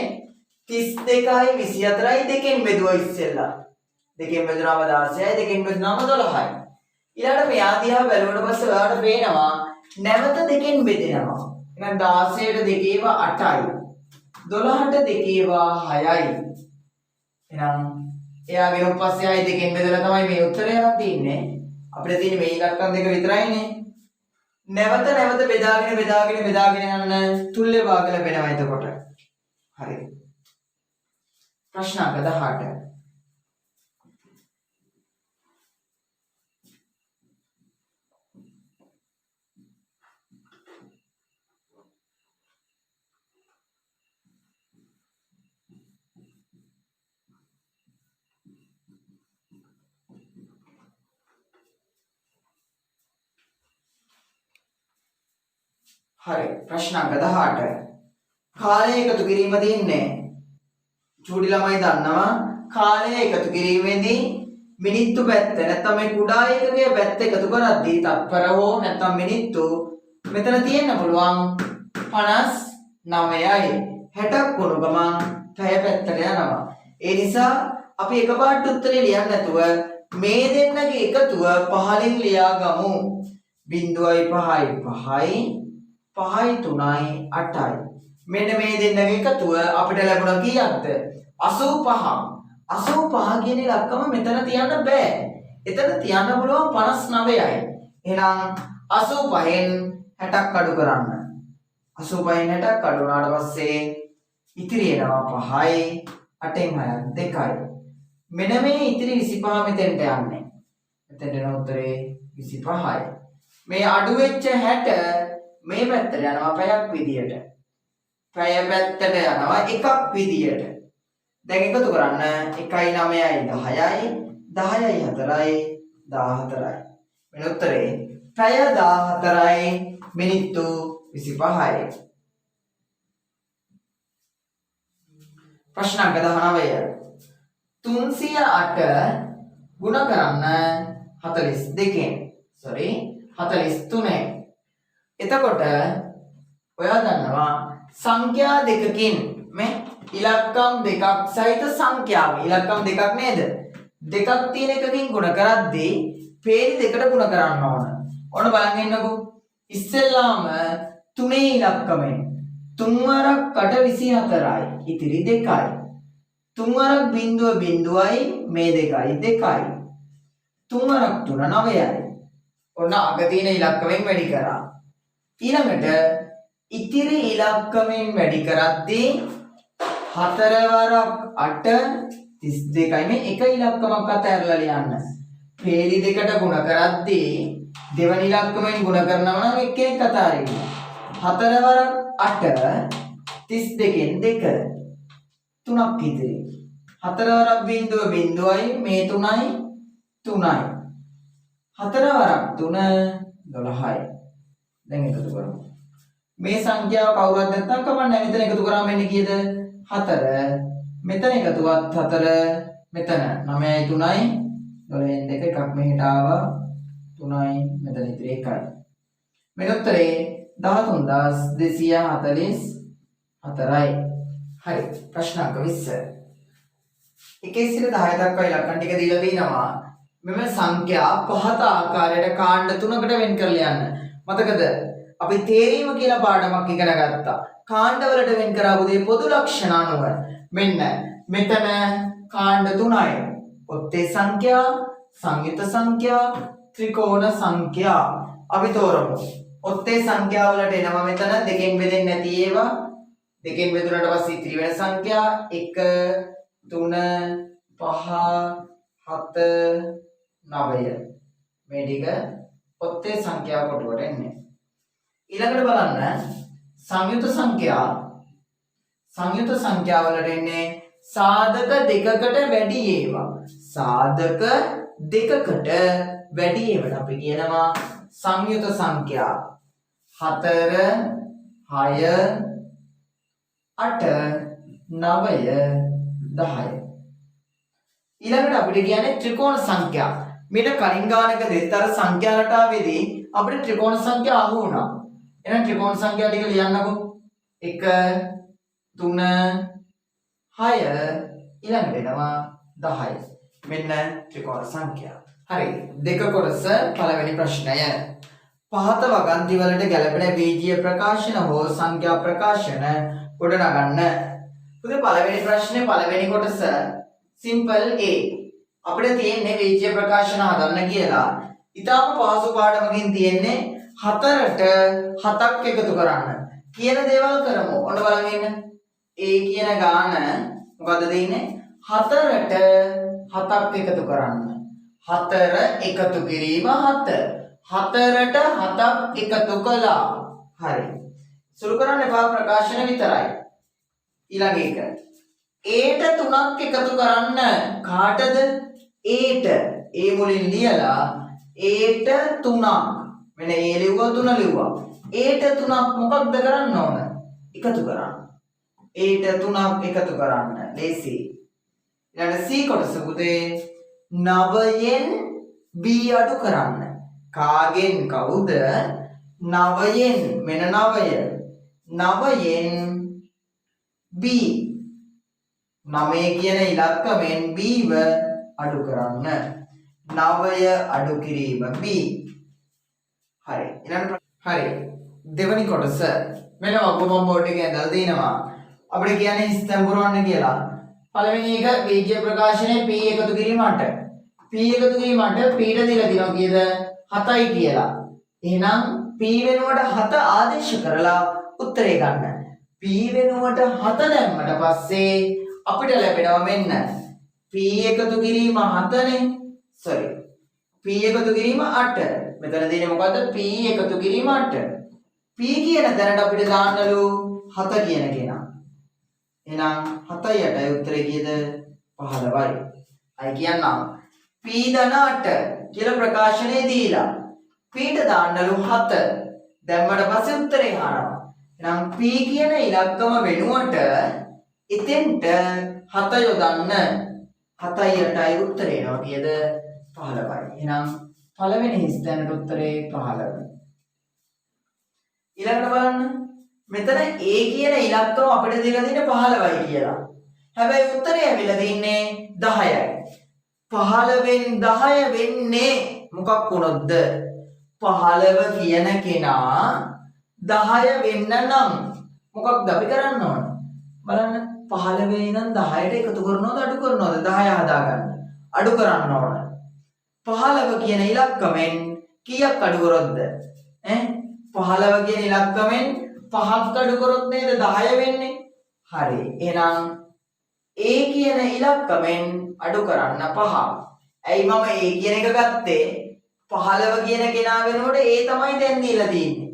32යි 24යි දෙකෙන් බෙදුවා ඉස්සෙල්ලා. දෙකෙන් බෙදුනම 16යි දෙකෙන් බෙදුනම 12යි. ඊළඟට මෙයා දිහා බැලුවට පස්සේ ඔයාලට පේනවා නැවත දෙකෙන් බෙදෙනවා. එහෙනම් 16ට දෙකේවා 8යි. 12ට දෙකේවා 6යි. එහෙනම් එයාගෙන පස්සේ ආයි දෙකෙන් බෙදලා තමයි මේ උත්තරය ගන්න තියෙන්නේ. අපිට තියෙන්නේ මේ ඉලක්කම් දෙක විතරයිනේ. නැවත බෙදාගෙන යන තුල්‍ය භාග ලැබෙනවා එතකොට. හරි. ප්‍රශ්න අංක 18. හරි. ප්‍රශ්න අංක 18. කාලය එකතු කිරීම තියෙන්නේ. චූටි ළමයි දන්නවා කාලය එකතු කිරීමේදී මිනිත්තු පැත්ත නැත්නම් මේ කුඩා ඒකකයේ පැත්ත එකතු කරද්දී තත්පර හෝ නැත්නම් මිනිත්තු මෙතන තියෙන්න පුළුවන් 59යි. 60ක් වුණු ගමන් පැය පැත්තට යනවා. ඒ නිසා අපි එකපාරට උත්තරේ ලියන්න නැතුව මේ දෙන්නගේ එකතුව පහලින් ලියා ගමු. 0.5යි 5යි 5යි 3යි 8යි. මෙන්න මේ දෙන්නගේ එකතුව අපිට ලැබුණා කීයක්ද? 85. 85 කියන ඉලක්කම මෙතන තියන්න බෑ. එතන තියන්න පුළුවන් 59යි. එහෙනම් 85න් 60ක් අඩු කරන්න. 85න් 60ක් අඩු වුණාට පස්සේ ඉතිරි එනවා 5යි 8න් 6ක් 2යි. මෙන්න මේ ඉතිරි 25 මෙතෙන්ට යන්නේ. මෙතෙන්ට එන උත්තරේ 25යි. මේ අඩු වෙච්ච 60 මේ පැත්තට යනවා පැයක් විදියට. පැය පැත්තට යනවා එකක් විදියට. දැන් එකතු කරන්න 1යි 9යි 10යි 10යි 4යි 14යි. මෙන්න උත්තරේ පැය 14යි මිනිත්තු 25යි. ප්‍රශ්න අංක 19. 308 ගුණ කරන්න 42න් 43න්. එතකොට ඔයා දන්නවා සංඛ්‍යා දෙකකින් මේ ඉලක්කම් දෙකක් සහිත සංඛ්‍යාව ඉලක්කම් දෙකක් නේද? දෙකක් තියෙන එකකින් ගුණ කරද්දී පේලි දෙකට ගුණ කරන්න ඕන. ඔන්න බලන්න ඉන්නකෝ. ඉස්සෙල්ලාම 3 ඉලක්කමෙන් 3 වරක් 24යි ඉතිරි 2යි. 3 වරක් 0.0යි මේ 2යි 2යි. 3 වරක් 3 9යි. ඔන්න අග තියෙන ඉලක්කමෙන් වැඩි කරා. ඊළඟට ඉතිරි ඉලක්කමෙන් වැඩි කරද්දී 4 වරක් 8 32යි. මේ එක ඉලක්කමක් අතහැරලා ලියන්න. පේලි දෙකට ගුණ කරද්දී දෙවන ඉලක්කමෙන් ගුණ කරනවා නම් එක එක අතහරින්න. 4 වරක් 8 32න් 2 3ක් ඉතිරි. 4 වරක් 0.0යි මේ 3යි 3යි. 4 වරක් 3 12යි. දැන් එකතු කරමු. මේ සංඛ්‍යාව කවුරුවත් නැත්නම් කමන්නේ මෙතන එකතු කරාම එන්නේ කීයද? 4. මෙතන එකතුවත් 4. මෙතන 9යි 3යි 12න් 2 එකක් මෙහෙට ආවා 3යි මෙතන ඉතිරි 1යි. මෙන්න උත්තරේ 13244යි. හරි. ප්‍රශ්න අංක 20. 1 සිට 10 දක්වා ඉලක්කම් ටික දීලා තිනවා. මෙම සංඛ්‍යා පහත ආකාරයට කාණ්ඩ 3කට වෙන් කරලා යන්න. මතකද? අපි තේරීම කියලා පාඩමක් ඉගෙන ගත්තා. කාණ්ඩවලට වෙන් කරාපු දේ පොදු ලක්ෂණ අනුව. මෙන්න මෙතන කාණ්ඩ 3යි. ඔත්තේ සංඛ්‍යා, සංයුත සංඛ්‍යා, ත්‍රිකෝණ සංඛ්‍යා අපි තෝරමු. ඔත්තේ සංඛ්‍යා වලට එනවා මෙතන දෙකෙන් බෙදෙන්නේ නැති ඒවා. දෙකෙන් බෙදුනට පස්සේ ඉතිරි වෙන සංඛ්‍යා 1 3 5 7 9 මේ ටික ඔත්තේ සංඛ්‍යා කොටුවට එන්නේ. ඊළඟට බලන්න සංයුත සංඛ්‍යා වලට එන්නේ සාධක දෙකකට වැඩි ඒවා. සාධක දෙකකට වැඩි ඒවට අපි කියනවා සංයුත සංඛ්‍යා. 4 6 8 9 10. ඊළඟට අපිට කියන්නේ ත්‍රිකෝණ සංඛ්‍යා. මේක කලින් ගානක දෙතර සංඛ්‍යා රටාවේදී අපිට ත්‍රිකෝණ සංඛ්‍යා අහු වුණා. එහෙනම් ත්‍රිකෝණ සංඛ්‍යා ටික ලියන්නකෝ. 1 3 6 ඊළඟට එනවා 10. මෙන්න ත්‍රිකෝණ සංඛ්‍යා. හරි. දෙක කොටස පළවෙනි ප්‍රශ්නය. පහත වගන්ති වලට ගැලපෙන බීජීය ප්‍රකාශන හෝ සංඛ්‍යා ප්‍රකාශන ගොඩනගන්න. පුතේ පළවෙනි ප්‍රශ්නේ පළවෙනි කොටස simple A. අපිට තියෙන්නේ බීජීය ප්‍රකාශන හදන්න කියලා. ඊටාම පහසු පාඩමකින් තියෙන්නේ 4ට 7ක් එකතු කරන්න. කියන දේවල් කරමු. ඔන්න බලන්න ඉන්න. A කියන ගාන මොකද්ද දෙන්නේ? 4ට 7ක් එකතු කරන්න. 4 එකතු කිරීම 7. 4ට 7ක් එකතු කළා. හරි. සුළු කරන්න එපා ප්‍රකාශන විතරයි. ඊළඟ එක. A ට 3ක් එකතු කරන්න. කාටද? A ට. A මුලින් ලියලා A ට 3ක්. මෙන්න A ලිව්වා 3 ලිව්වා. A ට 3ක් මොකක්ද කරන්න ඕන? එකතු කරන්න. A ට 3ක් එකතු කරන්න. ලේසි. ඊළඟ C කොටස පුතේ 9න් B අඩු කරන්න. කාගෙන් කවුද? 9න් මෙන්න 9. 9න් B 9 කියන ඉලක්කයෙන් B ව අඩු කරන්න. 9 අඩු කිරීම B. හරි. ඊළඟ හරි. දෙවනි කොටස මෙන්න ඔක්කොම බෝඩ් එකේ ඇදලා දිනවා. අපිට කියන්නේ ස්තම් පුරවන්න කියලා. පළවෙනි එක බීජීය ප්‍රකාශනයේ P එකතු කිරීම 8. P එකතු කිරීම 8 P ට දීලා තියෙනවා කීයද? 7යි කියලා. එහෙනම් P වෙනුවට 7 ආදේශ කරලා උත්තරේ ගන්න. P වෙනුවට 7 දැම්මට පස්සේ අපිට ලැබෙනවා මෙන්න P එකතු කිරීම 7නේ. sorry. P එකතු කිරීම 8. මෙතන දෙන්නේ මොකද්ද? P එකතු කිරීම 8. P කියන තැනට අපිට දාන්නලු 7 කියන කෙනා. එහෙනම් 7යි 8යි උත්තරේ කීයද? 15යි. අය කියන්නම් P ධන 8 කියලා ප්‍රකාශනයේ දීලා P ට දාන්නලු 7. දැම්මට පස්සේ උත්තරේ අහනවා. එහෙනම් P කියන ඉලක්කම වෙනුවට එතෙන්ට 7 යොදන්න. 7යි 8යි උත්තරේ එනවා කීයද? 15යි. එහෙනම් පළවෙනි හිස් තැනට උත්තරේ 15. ඊළඟට බලන්න. මෙතන A කියන ඉලක්කම අපිට දීලා තියෙන්නේ 15යි කියලා. හැබැයි උත්තරේ ඇවිල්ලා තින්නේ 10යි. 15න් 10 වෙන්නේ මොකක් වුණොත්ද? 15 කියන කෙනා 10 වෙන්න නම් මොකක්ද අපි කරන්න ඕන? බලන්න 15 ඉඳන් 10ට එකතු කරනවද අඩු කරනවද? 10 හදාගන්න. අඩු කරන්න ඕන. 15 කියන ඉලක්කමෙන් කීයක් අඩු කරොත්ද? 15 කියන ඉලක්කමෙන් 5ක් අඩු කරොත් නේද 10 වෙන්නේ? හරි. එහෙනම් A කියන ඉලක්කමෙන් අඩු කරන්න 5. ඇයි මම A කියන එක ගත්තේ? 15 කියන කෙනා වෙනකොට A තමයි දැන් දීලා තියෙන්නේ.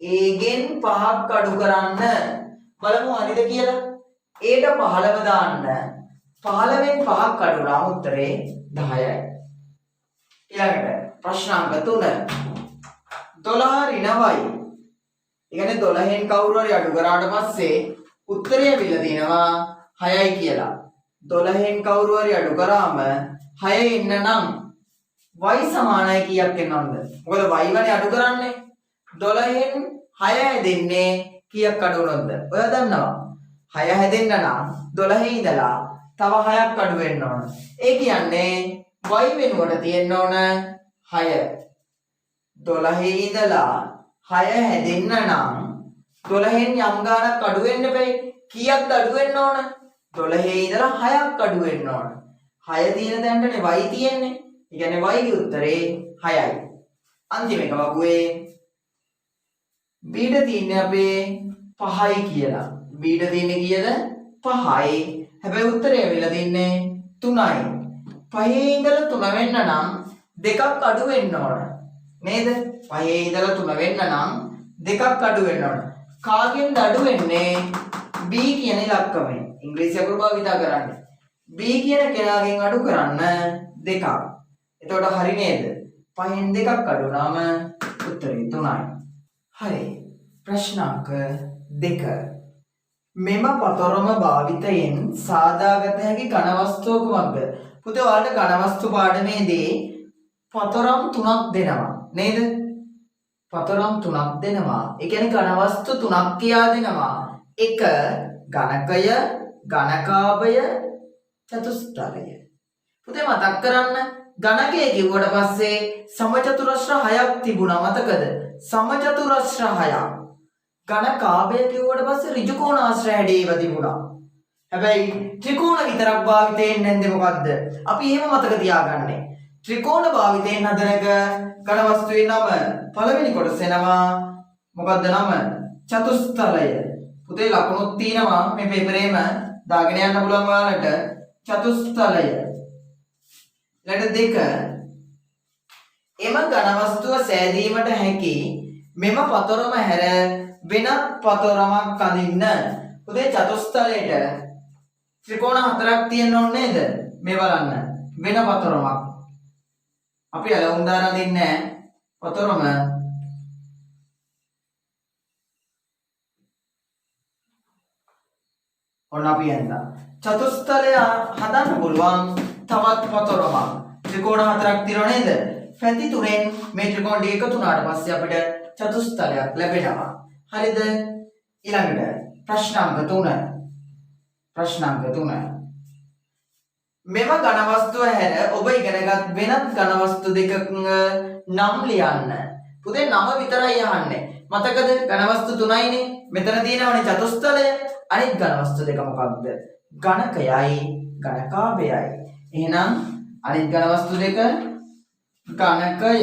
A ගෙන් 5ක් අඩු කරන්න. බලමු හරිද කියලා. A ට 15 දාන්න. 15න් 5ක් අඩු වුණාම උත්තරේ 10යි. ඊළඟට ප්‍රශ්නාංක 3. 12 ඍණවයි. ඒ කියන්නේ 12න් කවුරු හරි අඩු කරාට පස්සේ උත්තරය ඇවිල්ලා තිනවා 6යි කියලා. 12න් කවුරු හරි අඩු කරාම 6 එන්න නම් y සමානයි කීයක් එන්නවද? මොකද y වනේ අඩු කරන්නේ. 12න් 6 හැදෙන්නේ කීයක් අඩු වුණොත්ද? ඔයා දන්නවා. 6 හැදෙන්න නම් 12 ඉඳලා තව 6ක් අඩු වෙන්න ඕන. ඒ කියන්නේ y වෙනුවට තියෙන්න ඕන 6. 12 ඉඳලා 6 හැදෙන්න නම් 12න් යම් ගානක් අඩු වෙන්න බෑ. කීයක්ද අඩු වෙන්න ඕන? 12 ඉඳලා 6ක් අඩු වෙන්න ඕන. 6 තියෙන තැනටනේ y තියෙන්නේ. ඒ කියන්නේ y ගේ උත්තරේ 6යි. අන්තිම එක වගුවේ බීට තියෙන්නේ අපේ 5යි කියලා. බීට තියෙන්නේ කීයද? 5යි. හැබැයි උත්තරේ වෙලා තින්නේ 3යි. 5 ඉඳලා 3 වෙන්න නම් දෙකක් අඩු වෙන්න ඕන. නේද? 5 ඉඳලා 3 වෙන්න නම් දෙකක් අඩු වෙන්න ඕන. කාගෙන්ද අඩු වෙන්නේ? B කියන ඉලක්කමෙන්. ඉංග්‍රීසි අකුරු භාවිත කරන්නේ. B කියන කෙනාගෙන් අඩු කරන්න දෙකක්. එතකොට හරි නේද? 5න් දෙකක් අඩු වුණාම උත්තරේ 3යි. හරි. ප්‍රශ්නාංක 2. මෙම පතරම භාවිතයෙන් සාදාගත හැකි ඝන වස්තුව කුමක්ද? පුතේ ඔයාලට ඝන වස්තු පාඩමේදී පතරම් 3ක් දෙනවා නේද? පතරම් 3ක් දෙනවා. ඒ කියන්නේ ඝන වස්තු 3ක් කියා දෙනවා. 1 ඝනකය, ඝනකාභය, චතුස්තරය. පුතේ මතක් කරන්න ඝනකය කිව්වට පස්සේ සමචතුරස්‍ර 6ක් තිබුණා මතකද? සමචතුරස්‍ර 6ක්. ඝනකාභය කිව්වට පස්සේ ඍජු කෝණාශ්‍ර හැඩේව තිබුණා. හැබැයි ත්‍රිකෝණ විතරක් භාවිතයෙන් නැන්දේ මොකද්ද? අපි එහෙම මතක තියාගන්නේ. ත්‍රිකෝණ භාවිතයෙන් හදනක ඝන වස්තුවේ නම පළවෙනි කොටස එනවා මොකද්ද නම? චතුස්තලය. පුතේ ලකුණුත් තියෙනවා මේ පේපරේම දාගෙන යන්න පුළුවන් ඔයාලට. චතුස්තලය. ඊළඟ 2 එම ඝන වස්තුව සෑදීමට හැකි මෙම පතරම හැර වෙනත් පතරමක් අඳින්න. පුතේ චතුස්තලයට ත්‍රිකෝණ 4ක් තියෙන්න ඕනේ නේද? මේ බලන්න. වෙන පතරමක්. අපි ඇලවුම් දාන අඳින්නේ නැහැ. පතරම ඔන්න අපි යන්නා. චතුස්තලය හදන්න පුළුවන් තවත් පතරමක්. ත්‍රිකෝණ 4ක් තියෙනව නේද? පැති තුනෙන් මේ ත්‍රිකෝණ දෙක එකතු වුණාට පස්සේ අපිට චතුස්තලයක් ලැබෙනවා. හරිද? ඊළඟට ප්‍රශ්නාංක 3. ප්‍රශ්නාංක 3. මෙම ඝන වස්තුව හැර ඔබ ඉගෙනගත් වෙනත් ඝන වස්තු දෙකක නම් ලියන්න. පුතේ නම විතරයි අහන්නේ. මතකද? ඝන වස්තු 3යිනේ. මෙතන තියෙනවනේ චතුස්තලය. අනිත් ඝන වස්තු දෙක මොකක්ද? ඝනකයයි ඝනකාභයයි. එහෙනම් අනිත් ඝන වස්තු දෙක ඝනකය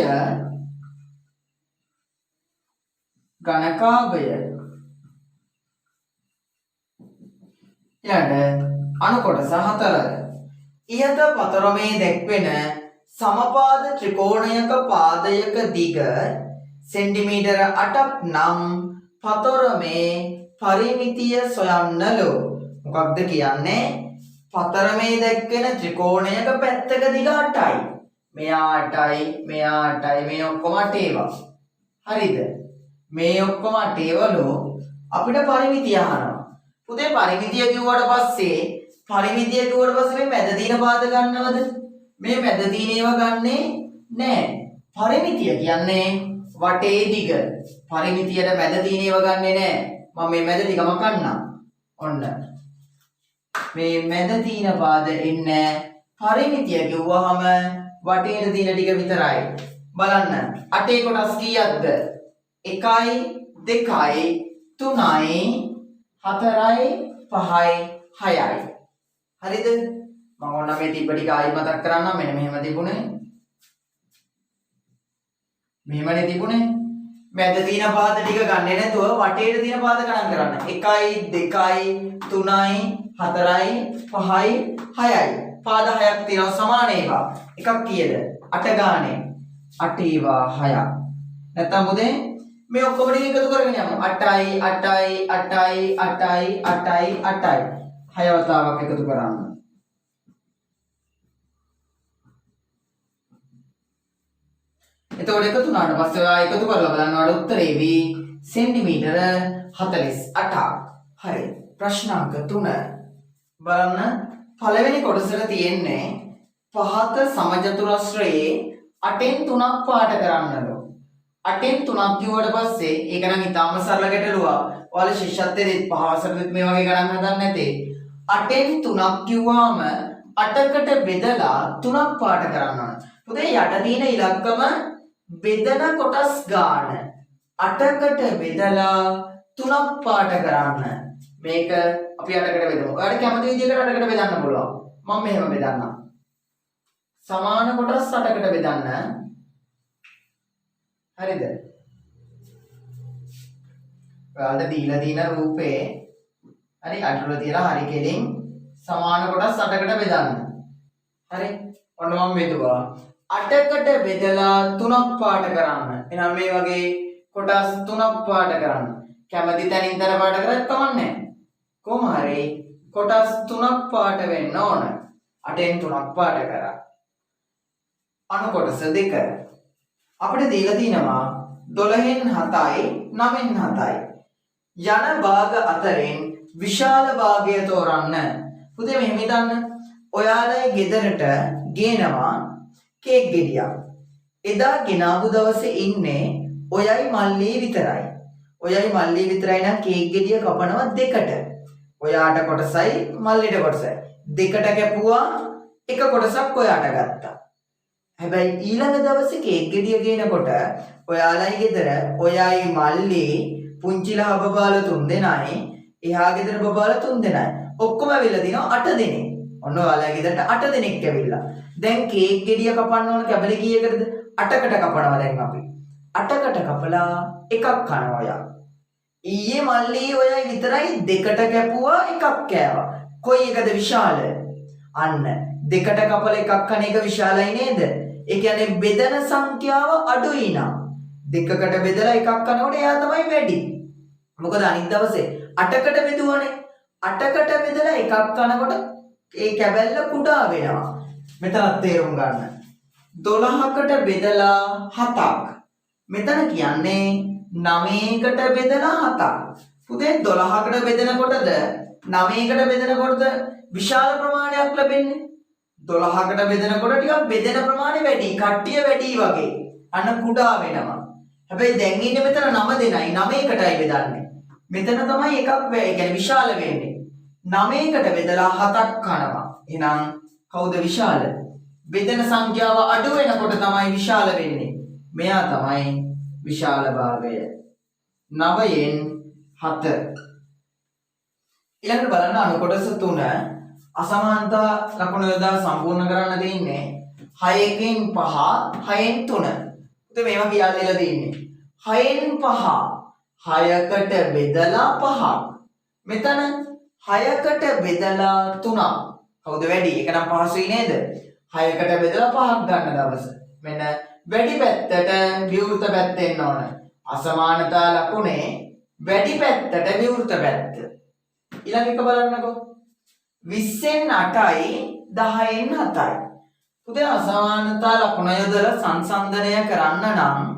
ඝනකාභය. ඊළඟ අණු කොටස 4. ඉහත පතරමේ දැක්වෙන සමපාද ත්‍රිකෝණයක පාදයක දිග සෙන්ටිමීටර 8ක් නම් පතරමේ පරිමිතිය සොයන්නලු. මොකක්ද කියන්නේ? පතරමේ දැක්වෙන ත්‍රිකෝණයක පැත්තක දිග 8යි. මෙයා 8යි, මෙයා 8යි, මේ ඔක්කොම 8 ඒවා. හරිද? මේ ඔක්කොම 8 ඒවලු අපිට පරිමිතිය අහනවා. පුතේ පරිමිතිය කිව්වට පස්සේ මේ මැද තියෙන පාද ගන්නවද? මේ මැද තියෙන ඒවා ගන්නෙ නෑ. පරිමිතිය කියන්නේ වටේ දිග. පරිමිතියට මැද තියෙන ඒවා ගන්නෙ නෑ. මම මේ මැද දිගම කන්නම්. ඔන්න. මේ මැද තියෙන පාද එන්නේ පරිමිතිය කිව්වහම වටේට තියෙන ටික විතරයි. බලන්න. 8 කොටස් කීයක්ද? 1යි 2යි 3යි 4යි 5යි 6යි. හරිද? මම ඔන්න මේ තිබ්බ ටික ආයි මතක් කරන්නම්. මෙන්න මෙහෙම තිබුණේ. මෙහෙමනේ තිබුණේ. මැද තියෙන පාද ටික ගන්නෙ නැතුව වටේට තියෙන පාද ගණන් කරන්න. 1යි 2යි 3යි 4යි 5යි 6යි. පාද 6ක් තියෙනවා සමාන ඒවා. එකක් කීයද? 8 ගානේ. 8 ඒවා 6ක්. නැත්තම් මොදේ මේ ඔක්කොම ටික එකතු කරගෙන යමු. 8යි 8යි 8යි 8යි 8යි 8යි 6 වතාවක් එකතු කරන්න. එතකොට එකතු වුණාට පස්සේ ඔයා එකතු කරලා බලන්න ඔයාලට උත්තරේ වෙයි සෙන්ටිමීටර 48ක්. හරි. ප්‍රශ්නාංක 3. බලන්න පළවෙනි කොටසට තියෙන්නේ පහත සමචතුරස්‍රයේ 8න් 3ක් පාට කරන්නලු. 8න් 3ක් කිව්වට පස්සේ ඒක නම් ඉතාම සරල ගැටලුවක්. ඔයාලා ශිෂ්‍යත්වයේදී පහවසරෙත් මේ වගේ ගණන් හදන්න නැතේ. 8න් 3ක් කිව්වම 8කට බෙදලා 3ක් පාට කරන්න ඕන. පුතේ යට තියෙන ඉලක්කම බෙදන කොටස් ගාන 8කට බෙදලා 3ක් පාට කරන්න. මේක අපි 8කට බෙදමු. ඔයාලට කැමති විදිහකට 8කට බෙදන්න පුළුවන්. මම මෙහෙම බෙදන්නම්. සමාන කොටස් 8කට බෙදන්න. හරිද? ඔයාලට දීලා තියෙන රූපේ හරි අටවල තියලා හරි කෙලින් සමාන කොටස් 8කට බෙදන්න. හරි? ඔන්න මම බෙදුවා. 8කට බෙදලා 3ක් පාට කරන්න. එහෙනම් මේ වගේ කොටස් 3ක් පාට කරන්න. කැමති තැනින් තැන පාට කරත් කමන්නේ. කොහොම හරි කොටස් 3ක් පාට වෙන්න ඕන. 8න් 3ක් පාට කරා. අනු කොටස 2. අපිට දීලා තියෙනවා 12න් 7යි 9න් 7යි. යන භාග අතරින් විශාල භාගය තෝරන්න. පුතේ මෙහෙම හිතන්න. ඔයාලයි ගෙදරට ගේනවා කේක් ගෙඩියක්. එදා ගෙනාවු දවසේ ඉන්නේ ඔයයි මල්ලී විතරයි. ඔයයි මල්ලී විතරයි නම් කේක් ගෙඩිය කපනවා දෙකට. ඔයාට කොටසයි මල්ලිට කොටසයි. දෙකට කැපුවා එක කොටසක් ඔයාට ගත්තා. හැබැයි ඊළඟ දවසේ කේක් ගෙඩිය ගේනකොට ඔයාලයි ගෙදර ඔයයි මල්ලී පුංචිලා බබාල 3 දෙනයි එහා ගෙදර බබාල 3 දෙනයි. ඔක්කොම ඇවිල්ලා දිනවා 8 දෙනෙක්. ඔන්න ඔයාලා ගෙදරට 8 දෙනෙක් ඇවිල්ලා. දැන් කේක් ගෙඩිය කපන්න ඕන කැබලි කීයකටද? 8කට කපනවා දැන් අපි. 8කට කපලා එකක් කනවා ඔයා. ඊයේ මල්ලී ඔයයි විතරයි දෙකට කැපුවා එකක් කෑවා. කොයි එකද විශාල? අන්න දෙකට කපලා එකක් කන එක විශාලයි නේද? ඒ කියන්නේ බෙදන සංඛ්‍යාව අඩුයි නා. දෙකකට බෙදලා එකක් කනකොට එයා තමයි වැඩි. මොකද අනිත් දවසේ 8කට බෙදුවනේ. 8කට බෙදලා එකක් කනකොට ඒ කැබැල්ල කුඩා වෙනවා. මෙතනත් තේරුම් ගන්න. 12කට බෙදලා 7ක්. මෙතන කියන්නේ 9කට බෙදලා 7ක්. පුතේ 12කට බෙදනකොටද 9කට බෙදනකොටද විශාල ප්‍රමාණයක් ලැබෙන්නේ. 12කට බෙදනකොට ටිකක් බෙදෙන ප්‍රමාණය වැඩි, කට්ටිය වැඩි වගේ. අන්න කුඩා වෙනවා. හැබැයි දැන් ඉන්නේ මෙතන 9 දෙනයි 9කටයි බෙදන්නේ. මෙතන තමයි එකක් ඒ කියන්නේ විශාල වෙන්නේ. 9කට බෙදලා 7ක් කනවා. එහෙනම් කවුද විශාල? බෙදෙන සංඛ්‍යාව අඩු වෙනකොට තමයි විශාල වෙන්නේ. මෙයා තමයි විශාල භාගය. 9න් 7. ඊළඟට බලන්න අනු කොටස 3 අසමානතා ලකුණු යොදා සම්පූර්ණ කරන්න දෙන්නේ 6කින් 5 6න් 3. උතේ මේවා කියලා දෙලා දෙන්නේ 6න් 5 6කට බෙදලා 5ක්. මෙතන 6කට බෙදලා 3ක්. කවුද වැඩි? ඒක නම් පහසුයි නේද? 6කට බෙදලා 5ක් ගන්න දවස. මෙන්න වැඩි පැත්තට විවෘත පැත්ත එන්න ඕන. අසමානතා ලකුණේ වැඩි පැත්තට විවෘත පැත්ත. ඊළඟ එක බලන්නකෝ. 20න් 8යි 10න් 7යි. පුතේ අසමානතා ලකුණ යොදලා සංසන්දනය කරන්න නම්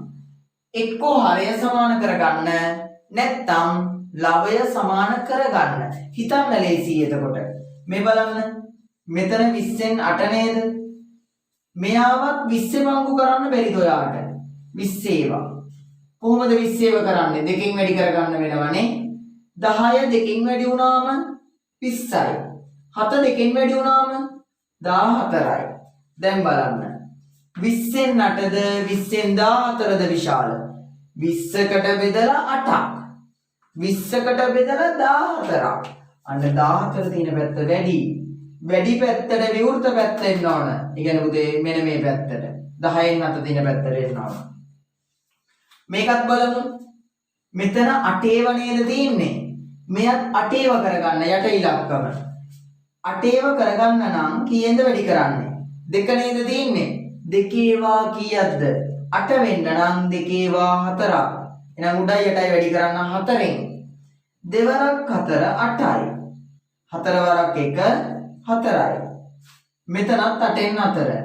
එක්කෝ හරය සමාන කරගන්න නැත්නම් ලවය සමාන කරගන්න. හිතන්න ලේසියි එතකොට. මේ බලන්න. මෙතන 20න් 8 නේද? මෙයාවත් 20 වංගු කරන්න බැරිද ඔයාට? 20 ඒවා. කොහොමද 20 ඒවා කරන්නේ? දෙකෙන් වැඩි කරගන්න වෙනවනේ. 10 දෙකෙන් වැඩි වුණාම 20යි. 7 දෙකෙන් වැඩි වුණාම 14යි. දැන් බලන්න. 20න් 8ද 20න් 14ද විශාල? 20කට බෙදලා 8ක්. 20කට බෙදලා 14ක්. අන්න 14 තියෙන පැත්ත වැඩි. වැඩි පැත්තට විවෘත පැත්ත එන්න ඕන. ඒ කියන්නේ පුතේ මෙන්න මේ පැත්තට. 10න් 7 තියෙන පැත්තට එන්න ඕන. මේකත් බලමු. මෙතන 8 ඒවා නේද තියෙන්නේ? මෙයත් 8 ඒවා කරගන්න යට ඉලක්කම. 8 ඒවා කරගන්න නම් කීයෙන්ද වැඩි කරන්නේ? 2 නේද තියෙන්නේ? 2 ඒවා කීයක්ද? 8 වෙන්න නම් 2 ඒවා 4ක්. එහෙනම් උඩයි යටයි වැඩි කරන්න 4ෙන්. දෙවරක් 4 8යි. 4 වරක් 1 4යි. මෙතනත් 8න් 4.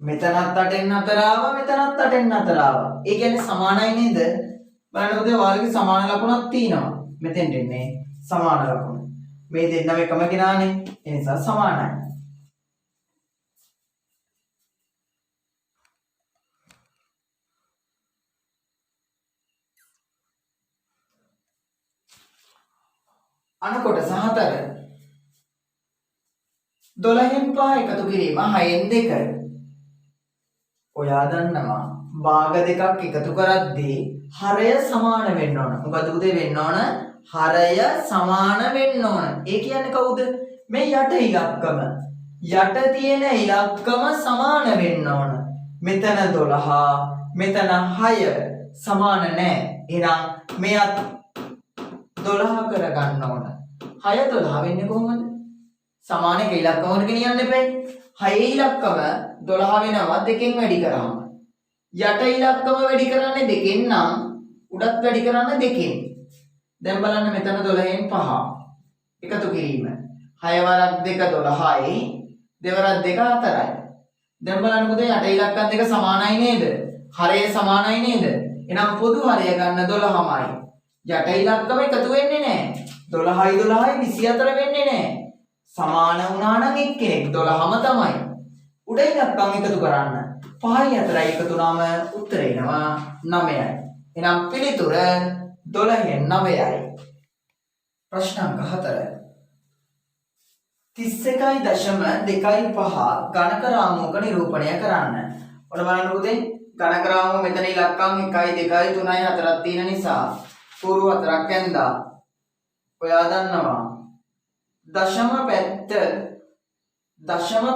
මෙතනත් 8න් 4 ආවා, මෙතනත් 8න් 4 ආවා. ඒ කියන්නේ සමානයි නේද? බලන්නකො ඔයාලගේ සමාන ලකුණක් තියෙනවා. මෙතෙන්ට එන්නේ සමාන ලකුණ. මේ දෙන්නම එකම කෙනානේ. ඒ නිසා සමානයි. අනු කොටස 4. 12න් 5 එකතු කිරීම 6න් 2. ඔයා දන්නවා භාග දෙකක් එකතු කරද්දී හරය සමාන වෙන්න ඕන. මොකද උදේ වෙන්න ඕන? හරය සමාන වෙන්න ඕන. ඒ කියන්නේ කවුද? මේ යට ඉලක්කම. යට තියෙන ඉලක්කම සමාන වෙන්න ඕන. මෙතන 12, මෙතන 6 සමාන නැහැ. එහෙනම් මෙයත් 12 කරගන්න ඕන. 6 12 වෙන්නේ කොහොමද? සමාන එක ඉලක්කම වලට ගෙනියන්න එපා. 6 ඉලක්කම 12 වෙනවා දෙකෙන් වැඩි කරාම. යට ඉලක්කම වැඩි කරන්නේ දෙකෙන් නම් උඩත් වැඩි කරන්නේ දෙකෙන්. දැන් බලන්න මෙතන 12න් 5 එකතු කිරීම. 6 වරක් 2 12යි. දෙවරක් 2 4යි. දැන් බලන්න පුතේ යට ඉලක්කම් දෙක සමානයි නේද? හරය සමානයි නේද? එහෙනම් පොදු හරය ගන්න 12මයි. යට ඉලක්කම එකතු වෙන්නේ නැහැ. 12යි 12යි 24 වෙන්නේ නැහැ. සමාන වුණා නම් එක්කෙනෙක් 12ම තමයි. උඩ ඉලක්කම් එකතු කරන්න. 5යි 4යි එකතු වුණාම උත්තර එනවා 9යි. එහෙනම් පිළිතුර 12න් 9යි. ප්‍රශ්න අංක 4. 31.25 ගණක රාමුවක නිරූපණය කරන්න. ඔන්න බලන්න පුතේ ගණක රාමුව මෙතන ඉලක්කම් 1 2 3 4ක් තියෙන නිසා පුරු 4ක් ඇඳා. ඔයා දන්නවා දශම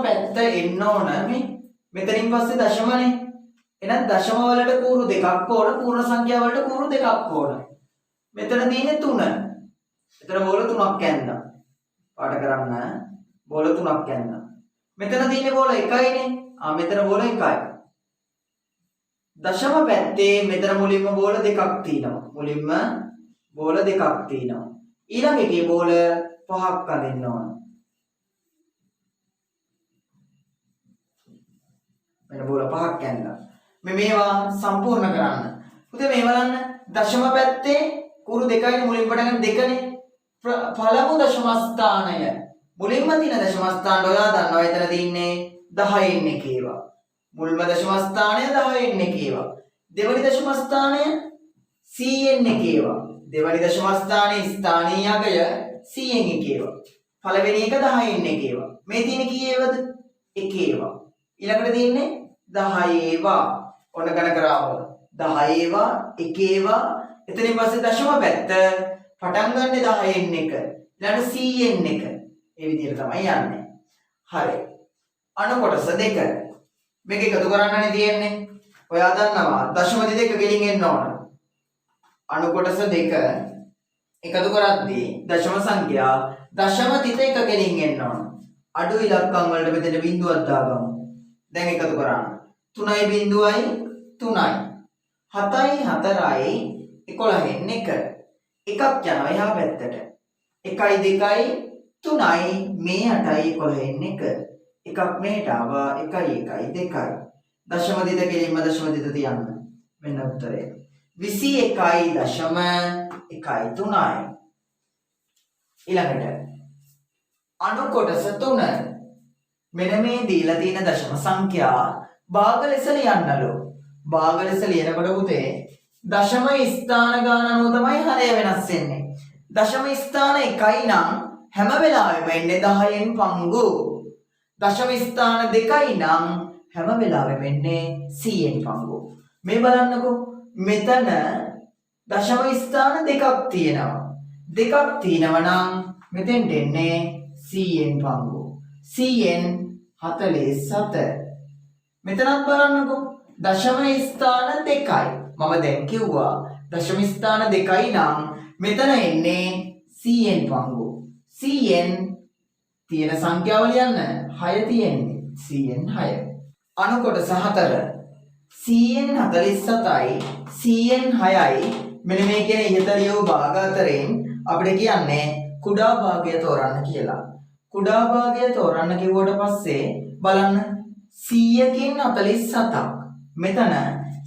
පැත්ත එන්න ඕන මේ මෙතනින් පස්සේ දශමනේ. එහෙනම් දශම වලට කූරු දෙකක් ඕන, පූර්ණ සංඛ්‍යා වලට කූරු දෙකක් ඕන. මෙතන තියෙන්නේ 3. මෙතන බෝල 3ක් ඇඳා. පාඩ කරන්න බෝල 3ක් ඇඳා. මෙතන තියෙන්නේ බෝල 1යිනේ. මෙතන බෝල 1යි. දශම පැත්තේ මෙතන මුලින්ම බෝල දෙකක් තියෙනවා. මුලින්ම බෝල දෙකක් තියෙනවා. ඊළඟ එකේ බෝල 5ක් අදින්න ඕන. මෙන්න බෝල 5ක් ඇඳලා. මේවා සම්පූර්ණ කරන්න. පුතේ මේ බලන්න දශම පැත්තේ කුරු දෙකයි මුලින් පටන් දෙකනේ. පළමු දශම ස්ථානය මුලින්ම තියෙන දශම ස්ථාන ඔයා දන්නවා එතන තියෙන්නේ 10න් එකේවා. මුල්ම දශම ස්ථානය 10න් එකේවා. දෙවනි දශම ස්ථානය 100න් එකේවා. දෙවනි දශම ස්ථානයේ ස්ථානීය අගය 100න් එකේවා. පළවෙනි එක 10න් එකේවා. මේ තියෙන කීයේවද? එකේවා. ඊළඟට තියෙන්නේ 10ඒවා. ඔන්න ගණක රාමුව 10ඒවා එකේවා. එතනින් පස්සේ දශම පැත්ත පටන් ගන්න 10න් එක. ඊළඟට 100න් එක. ඒ විදිහට තමයි යන්නේ. හරි. අණු කොටස දෙක. මේක එකතු කරන්නනේ තියෙන්නේ. ඔයා දන්නවා දශම දෙක ගෙලින් එන්න ඕන. අණු කොටස දෙක එකතු කරද්දී දශම සංඛ්‍යා දශම තිත එක ගෙලින් එන්න ඕන. අඩු ඉලක්කම් වලට මෙතන බිංදුවක් දාගමු. දැන් එකතු කරන්න. 3යි බිංදුවයි 3යි. 7යි 4යි 11න් එක. එකක් යනවා එහා පැත්තට. 1යි 2යි 3යි මේ 8යි 11න් එක. එකක් මෙහෙට ආවා 1යි 1යි 2යි. දශම දිද කෙලින්ම දශම දිද තියන්න. මෙන්න උත්තරය. 21.13යි. ඊළඟට අණු කොටස 3. මෙන්න මේ දීලා තියෙන දශම සංඛ්‍යා භාග ලෙස ලියන්නලු. භාග ලෙස ලියනකොට පුතේ දශම ස්ථාන ගාන අනුව තමයි හරය වෙනස් වෙන්නේ. දශම ස්ථාන 1යි නම් හැම වෙලාවෙම එන්නේ 10න් පංගු. දශම ස්ථාන 2යි නම් හැම වෙලාවෙම එන්නේ 100න් පංගු. මේ බලන්නකෝ මෙතන දශම ස්ථාන දෙකක් තියෙනවා. දෙකක් තියෙනවා නම් මෙතෙන් දෙන්නේ 100න් පංගු. 100න් 47. මෙතනත් බලන්නකෝ දශම ස්ථාන 2යි. මම දැන් කිව්වා දශම ස්ථාන 2යි නම් මෙතන එන්නේ 100න් පංගු. 100න් තියෙන සංඛ්‍යාව ලියන්න 6 තියෙන්නේ. 100න් 6. අණු කොටස 4. 100න් 47යි 100න් 6යි මෙන්න මේ කියන ඉහත ලියූ භාග අතරින් අපිට කියන්නේ කුඩා භාගය තෝරන්න කියලා. කුඩා භාගය තෝරන්න කිව්වට පස්සේ බලන්න 100කින් 47ක්. මෙතන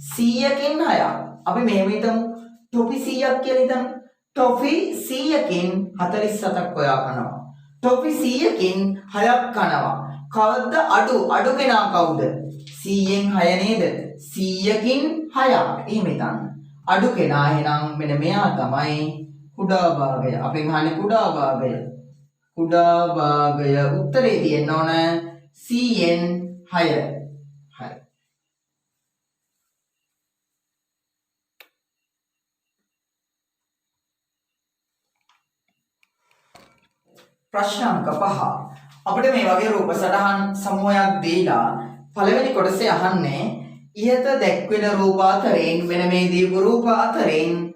100කින් 6ක්. අපි මෙහෙම හිතමු. ටොෆි 100ක් කියලා හිතමු. ටොෆි 100කින් 47ක් ඔයා කනවා. ටොෆි 100කින් 6ක් කනවා. කවද්ද අඩු කෙනා කවුද? 100න් 6 නේද? 100කින් 6ක්. එහෙම හිතන්න. අඩු කෙනා එහෙනම් මෙන්න මෙයා තමයි කුඩා භාගය. අපෙන් අහන්නේ කුඩා භාගය. කුඩා භාගය උත්තරේ තියෙන්න ඕන 100න් 6. හරි. ප්‍රශ්න අංක 5. අපිට මේ වගේ රූප සටහන් සමූහයක් දීලා පළවෙනි කොටසේ අහන්නේ ඉහත දැක්වෙන රූප අතරින් මෙන්න මේ දීපු රූප අතරින්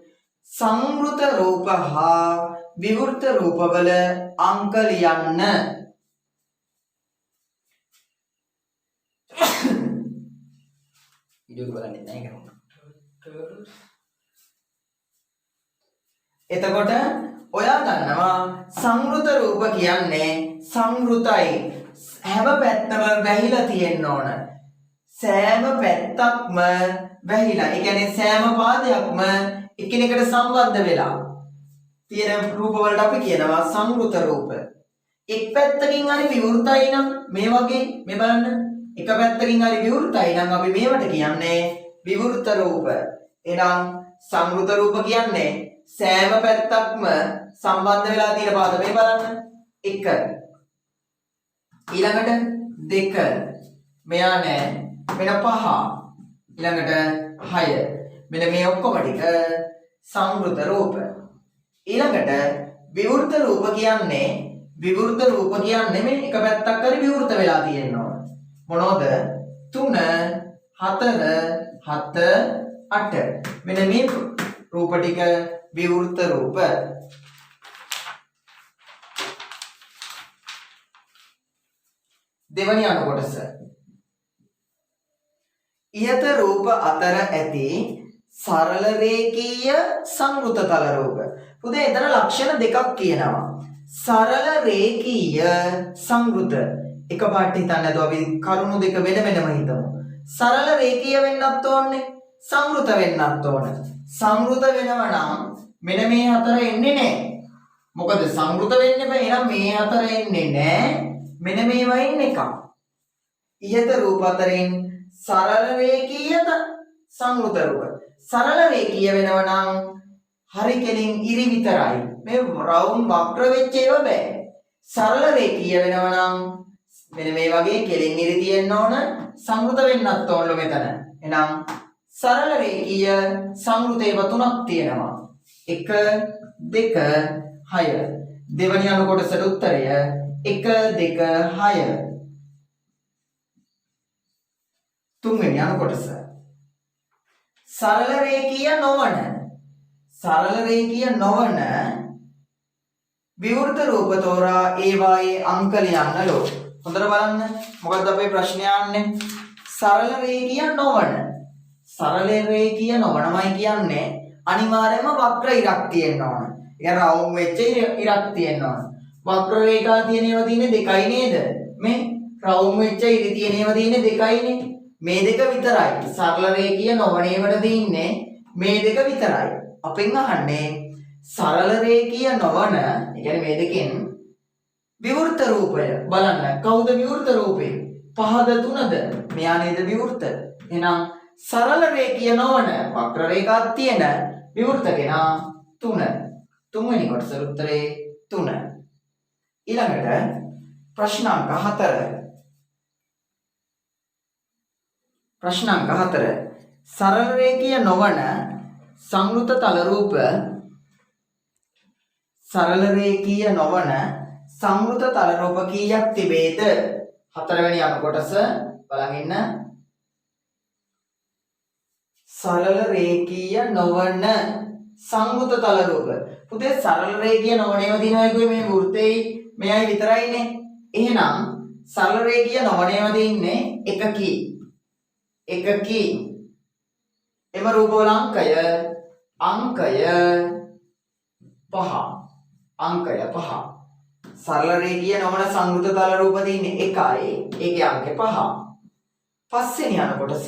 සංවෘත රූප හා විවෘත රූපවල අංක ලියන්න. වීඩියෝ බලන්නේ නැහැ කරුණා. එතකොට ඔයා දන්නවා සංවෘත රූප කියන්නේ සංවෘතයි. හැම පැත්තම වැහිලා තියෙන්න ඕන. සෑම පැත්තක්ම වැහිලා. ඒ කියන්නේ සෑම පාදයක්ම එකිනෙකට සම්බන්ධ වෙලා තියෙන රූප වලට අපි කියනවා සංවෘත රූප. එක් පැත්තකින් හරි විවෘතයි නම් මේ වගේ මේ බලන්න. එක පැත්තකින් හරි විවෘතයි නම් අපි මේවට කියන්නේ විවෘත රූප. එහෙනම් සංවෘත රූප කියන්නේ සෑම පැත්තක්ම සම්බන්ධ වෙලා තියෙන පාද මේ බලන්න. 1 ඊළඟට 2 මෙයා නෑ මෙන්න 5 ඊළඟට 6 මෙන්න මේ ඔක්කොම ටික සංවෘත රූප. ඊළඟට විවෘත රූප කියන්නේ මේ එක පැත්තක් හරි විවෘත වෙලා තියෙනවා. මොනෝද? 3 4 7 8 මෙන්න මේ රූප ටික විවෘත රූප. දෙවැනි අණු කොටස. ඉහත රූප අතර ඇති සරල රේඛීය සංවෘත තල රූප. පුතේ එතන ලක්ෂණ දෙකක් කියනවා. සරල රේඛීය සංවෘත. එකපාරට හිතන්නේ නැතුව අපි කරුණු දෙක වෙන වෙනම හිතමු. සරල රේඛීය වෙන්නත් ඕනේ, සංවෘත වෙන්නත් ඕනේ. සංවෘත වෙනවා නම් මෙන්න මේ හතර එන්නේ නැහැ. මොකද සංවෘත වෙන්න බෑ. එහෙනම් මේ හතර එන්නේ නැහැ. මෙන්න මේවා ඉන්නේ එකක්. ඉහත රූප අතරින් සරල රේඛීය සංවෘත රූප. සරල රේඛීය වෙනවා නම් හරි කෙලින් ඉරි විතරයි. මේ රවුන්ඩ් වක්‍ර වෙච්ච ඒවා බෑ. සරල රේඛීය වෙනවා නම් මෙන්න මේ වගේ කෙලින් ඉරි තියෙන්න ඕන. සංවෘත වෙන්නත් ඕනලු මෙතන. එහෙනම් සරල රේඛීය සංවෘත ඒවා තුනක් තියෙනවා. 1 2 6. දෙවැනි අණු කොටසට උත්තරය 1 2 6. තුන්වෙනි අණු කොටස. සරල රේඛීය නොවන විවෘත රූප තෝරා ඒවායේ අංක ලියන්නලෝ. හොඳට බලන්න. මොකද්ද අපේ ප්‍රශ්නේ ආන්නේ? සරල රේඛීය නොවනමයි කියන්නේ අනිවාර්යයෙන්ම වක්‍ර ඉරක් තියෙන්න ඕන. ඒ කියන්නේ රවුම් වෙච්ච ඉරක් තියෙන්න ඕන. වක්‍ර රේඛා තියෙන ඒවා තියෙන්නේ දෙකයි නේද? මේ රවුම් වෙච්ච ඉරි තියෙන ඒවා තියෙන්නේ දෙකයිනේ. මේ දෙක විතරයි. සරල රේඛීය නොවනේවට තියෙන්නේ මේ දෙක විතරයි. අපෙන් අහන්නේ සරල රේඛීය නොවන, ඒ කියන්නේ මේ දෙකෙන් විවෘත රූපය බලන්න. කවුද විවෘත රූපේ? 5ද 3ද? මෙයා නේද විවෘත. එහෙනම් සරල රේඛීය නොවන වක්‍ර රේඛාවක් තියෙන විවෘත කෙනා 3. තුන්වෙනි කොටසේ උත්තරේ 3. ඊළඟට ප්‍රශ්නාංක 4. ප්‍රශ්නාංක 4. සරල රේඛීය නොවන සංවෘත තල රූප. සරල රේඛීය නොවන සංවෘත තල රූප කීයක් තිබේද? 4 වෙනි අණු කොටස බලන් ඉන්න. සරල රේඛීය නොවන සංවෘත තල රූප. පුතේ සරල රේඛීය නොවන ඒවා දිනනවා කිව්වේ මේ වෘත්තේ මෙයයි විතරයිනේ. එහෙනම් සරල රේඛීය නොවන ඒවා දින්නේ එකකී. එම රූප වල අංකය 5. සරල රේඛීය නොවන සංවෘත තල රූප දින්නේ 1යි. ඒකේ අංකය 5. පස්වෙනි අණු කොටස.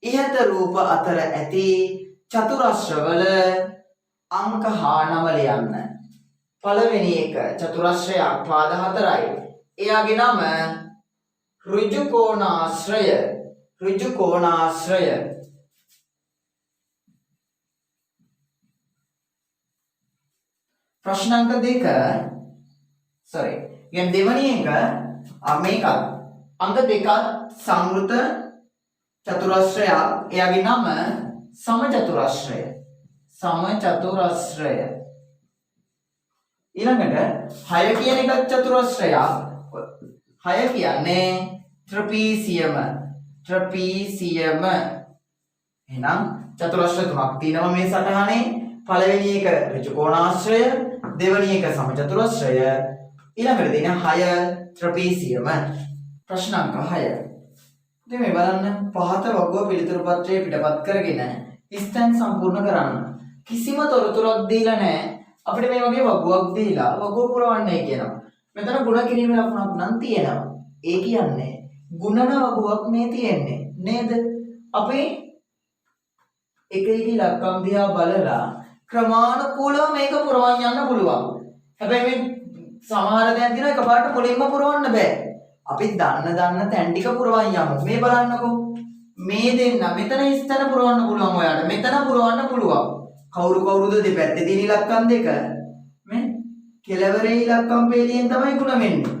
ඉහත රූප අතර ඇති චතුරස්‍රවල අංක හා නම ලියන්න. පළවෙනි එක චතුරස්‍රයක් පාද 4යි. එයාගේ නම ඍජු කෝණාශ්‍රය. ප්‍රශ්නාංක 2. දැන් දෙවැනි එක මේකත් අංක 2ක් සංවෘත චතුරස්‍රයක්. එයාගේ නම සමචතුරස්‍රය. ඊළඟට 6 කියන එකත් චතුරස්‍රයක්. 6 කියන්නේ ත්‍රිපීසියම. ට්‍රපීසියම. එහෙනම් චතුරස්‍ර තුනක් තියෙනවා මේ සටහනේ. පළවෙනි එක ඍජු කෝණාශ්‍රය, දෙවෙනි එක සමචතුරස්‍රය, ඊළඟට තියෙන 6 ට්‍රපීසියම. ප්‍රශ්න අංක 6. ඉතින් මේ බලන්න පහත වගුව පිළිතුරු පත්‍රයේ පිටපත් කරගෙන ස්ථාන සම්පූර්ණ කරන්න. කිසිම තොරතුරක් දීලා නැහැ. අපිට මේ වගේ වගුවක් දීලා වගුව පුරවන්නයි කියනවා. මෙතන ගුණ කිරීමේ ලකුණක් නම් තියෙනවා. ඒ කියන්නේ ගුණන වගුවක් මේ තියෙන්නේ නේද? අපි එක එක ඉලක්කම් දිහා බලලා ක්‍රමානුකූලව මේක පුරවන් යන්න පුළුවන්. හැබැයි මේ සමහර දැන් තියෙනවා එකපාරට මුලින්ම පුරවන්න බෑ. අපි දන්න තැන් ටික පුරවන් යමු. මේ බලන්නකෝ. මේ දෙන්න මෙතන ස්ථාන පුරවන්න පුළුවන් ඔයාලට. මෙතන පුරවන්න පුළුවන්. කවුරුද දෙපැත්තේ තියෙන ඉලක්කම් දෙක? මේ කෙළවරේ ඉලක්කම් පේලියෙන් තමයි ගුණ වෙන්නේ.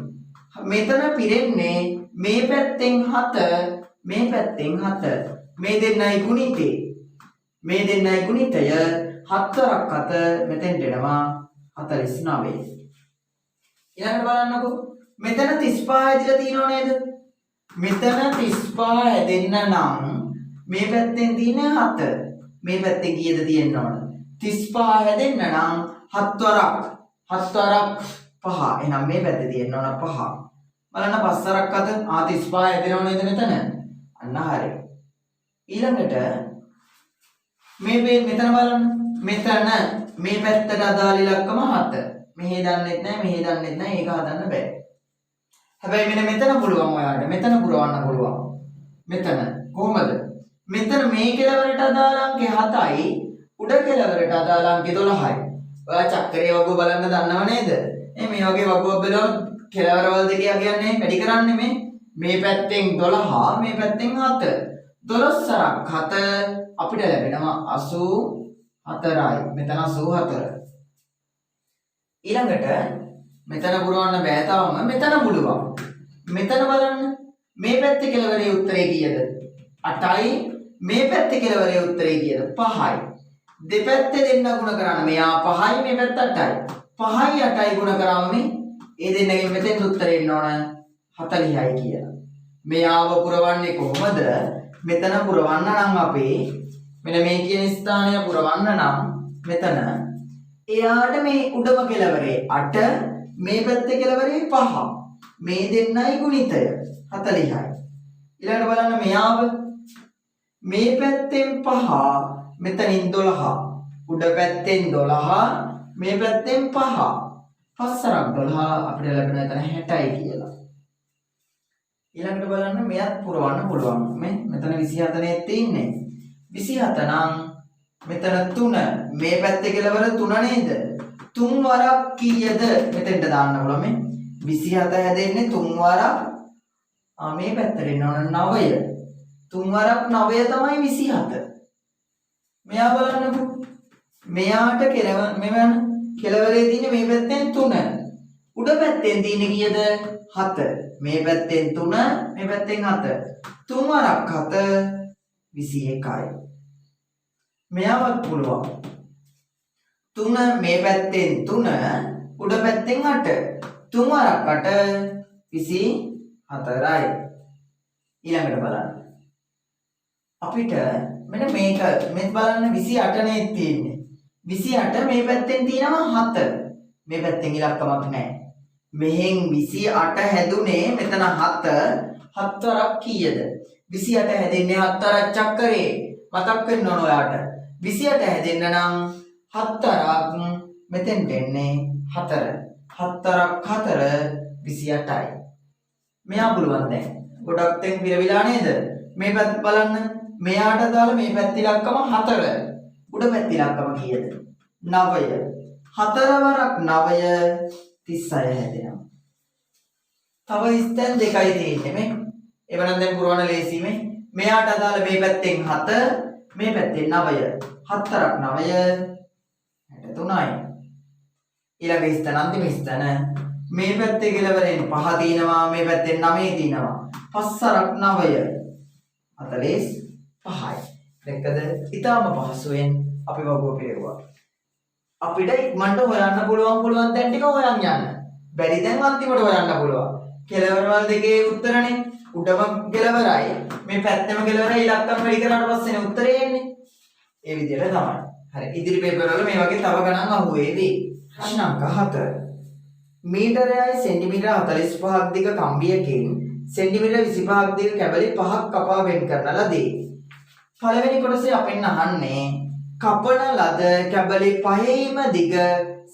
මෙතන පිරෙන්නේ මේ පැත්තෙන් 7, මේ පැත්තෙන් 7. මේ දෙන්නයි ගුණිතේ. මේ දෙන්නයි ගුණිතය 7ක් 7 මෙතෙන්ට එනවා 49. ඊළඟට බලන්නකෝ. මෙතන 35 ඇදලා තියෙනව නේද? මෙතන 35 ඇදෙන්න නම් මේ පැත්තෙන් තියෙන 7. මේ පැත්තෙන් කීයද තියෙන්න ඕන? 35 හැදෙන්න නම් 7 වරක් 5. එහෙනම් මේ පැත්තේ තියෙන්න ඕන 5. බලන්න 5 වරක් 7 35 හැදෙනව නේද මෙතන? අන්න හරි. ඊළඟට මෙතන බලන්න. මෙතන මේ පැත්තට අදාළ ඉලක්කම 7. මෙහෙ දන්නෙත් නැහැ ඒක හදන්න බෑ. හැබැයි මෙතන පුළුවන් ඔයාලට. මෙතන පුරවන්න පුළුවන්. මෙතන කොහොමද? මෙතන මේ කෙළවරට අදාළ අංකය 7යි, උඩ කෙළවරට අදාළ අංකය 12යි. ඔයා චක්‍රයේ වගුව බලන්න දන්නව නේද? මේ වගේ වගුවක් බලලා කෙළවරවල දෙක යන්නේ වැඩි කරන්නේ මේ පැත්තෙන් 12, මේ පැත්තෙන් 7. 12 සරක් 7 අපිට ලැබෙනවා 84යි. මෙතන 84. ඊළඟට මෙතන පුරවන්න බෑ තාම. මෙතන පුළුවන්. මෙතන බලන්න. මේ පැත්තේ කෙළවරේ උත්තරේ කීයද? 8යි. මේ පැත්තේ කෙළවරේ උත්තරේ කීයද? 5යි. දෙපැත්තේ දෙන්න ගුණ කරන්න. මෙයා 5යි, මේ පැත්ත 8යි. 5යි 8යි ගුණ කරාම මේ දෙන්නගෙන් මෙතෙන් උත්තරේ එන්න ඕන 40යි කියලා. මෙයාව පුරවන්නේ කොහොමද? මෙතන පුරවන්න නම් අපි මෙන්න මේ කියන ස්ථානය පුරවන්න නම් මෙතන එයාට මේ උඩම කෙළවරේ 8, මේ පැත්තේ කෙළවරේ 5. මේ දෙන්නයි ගුණිතය 40යි. ඊළඟට බලන්න මෙයාව මේ පැත්තෙන් 5, මෙතනින් 12. උඩ පැත්තෙන් 12, මේ පැත්තෙන් 5. 5 සරක් 12 අපිට ලැබෙන එතන 60යි කියලා. ඊළඟට බලන්න මෙයත් පුරවන්න පුළුවන්. මෙතන 27 නේ තියෙන්නේ. 27 නම් මෙතන 3, මේ පැත්තේ කෙළවර 3 නේද? 3 වරක් කීයද? මෙතෙන්ට දාන්න පුළුවන්. 27 හැදෙන්නේ 3 වරක්. මේ පැත්තට එන්න ඕන 9. 3 වරක් 9 තමයි 27. මෙයා බලන්නකෝ. මෙයාට කෙළවරේ තියෙන්නේ මේ පැත්තෙන් 3. උඩ පැත්තෙන් තියෙන්නේ කීයද? 7. මේ පැත්තෙන් 3, මේ පැත්තෙන් 7. 3 වරක් 7 21යි. මෙයාවත් පුළුවන්. 3 මේ පැත්තෙන් 3, උඩ පැත්තෙන් 8. 3 වරක් 8 24යි. ඊළඟට බලන්න. අපිට මෙන්න මේක මේ බලන්න 28 නේ තියෙන්නේ. 28 මේ පැත්තෙන් තියෙනවා 7. මේ පැත්තෙන් ඉලක්කමක් නැහැ. මෙහෙන් 28 හැදුනේ මෙතන 7. 7 වරක් කීයද? 28 හැදෙන්නේ 7 වරක් චක්‍රේ. මතක් වෙන්න ඕන ඔයාට. 28 හැදෙන්න නම් 7 වරක් මෙතෙන්ට එන්නේ 4. 7 වරක් 4 28යි. මෙයා පුළුවන් දැන්. ගොඩක් තෙන් පිරවිලා නේද? මේ පැත්ත බලන්න. මෙයාට දාලා මේ පැත්ත ඉලක්කම 4. උඩ පැත්ත ඉලක්කම කීයද? 9. 4 වරක් 9 36 හැදෙනවා. තව ස්ථාන දෙකයි තියෙන්නේ එවනම් දැන් පුරවන ලේසි මෙයාට අදාළ මේ පැත්තෙන් 7, මේ පැත්තෙන් 9. 4ක් 9 63යි. ඊළඟ ස්ථාන අන්තිම ස්ථාන මේ පැත්තේ කෙළවරෙන් 5 තියෙනවා, මේ පැත්තෙන් 9 තියෙනවා. 5ක් 9 45යි. දැක්කද? ඊටාම පහසුවෙන් අපි වගුව පිළිගුවා. අපිට ඉක්මනට හොයන්න පුළුවන් තැන් ටික හොයන් යන්න. බැරි දැන් අන්තිමට හොයන්න පුළුවන්. කෙළවරවල දෙකේ උත්තරනේ. උඩම කෙලවරයි මේ පැත්තම කෙලවරයි ඉලක්කම් වැඩි කරාට පස්සේනේ උත්තරේ එන්නේ. ඒ විදිහට තමයි. හරි. ඉදිරි පේපර් වල මේ වගේ තව ගණන් අහුවේවි. ප්‍රශ්න අංක 7. මීටරයයි සෙන්ටිමීටර 45ක් දිග කම්බියකින් සෙන්ටිමීටර 25ක් දිග කැබලි 5ක් කපා වෙන් කරන ලදී. පළවෙනි කොටසේ අපෙන් අහන්නේ කපන ලද කැබලි 5ෙම දිග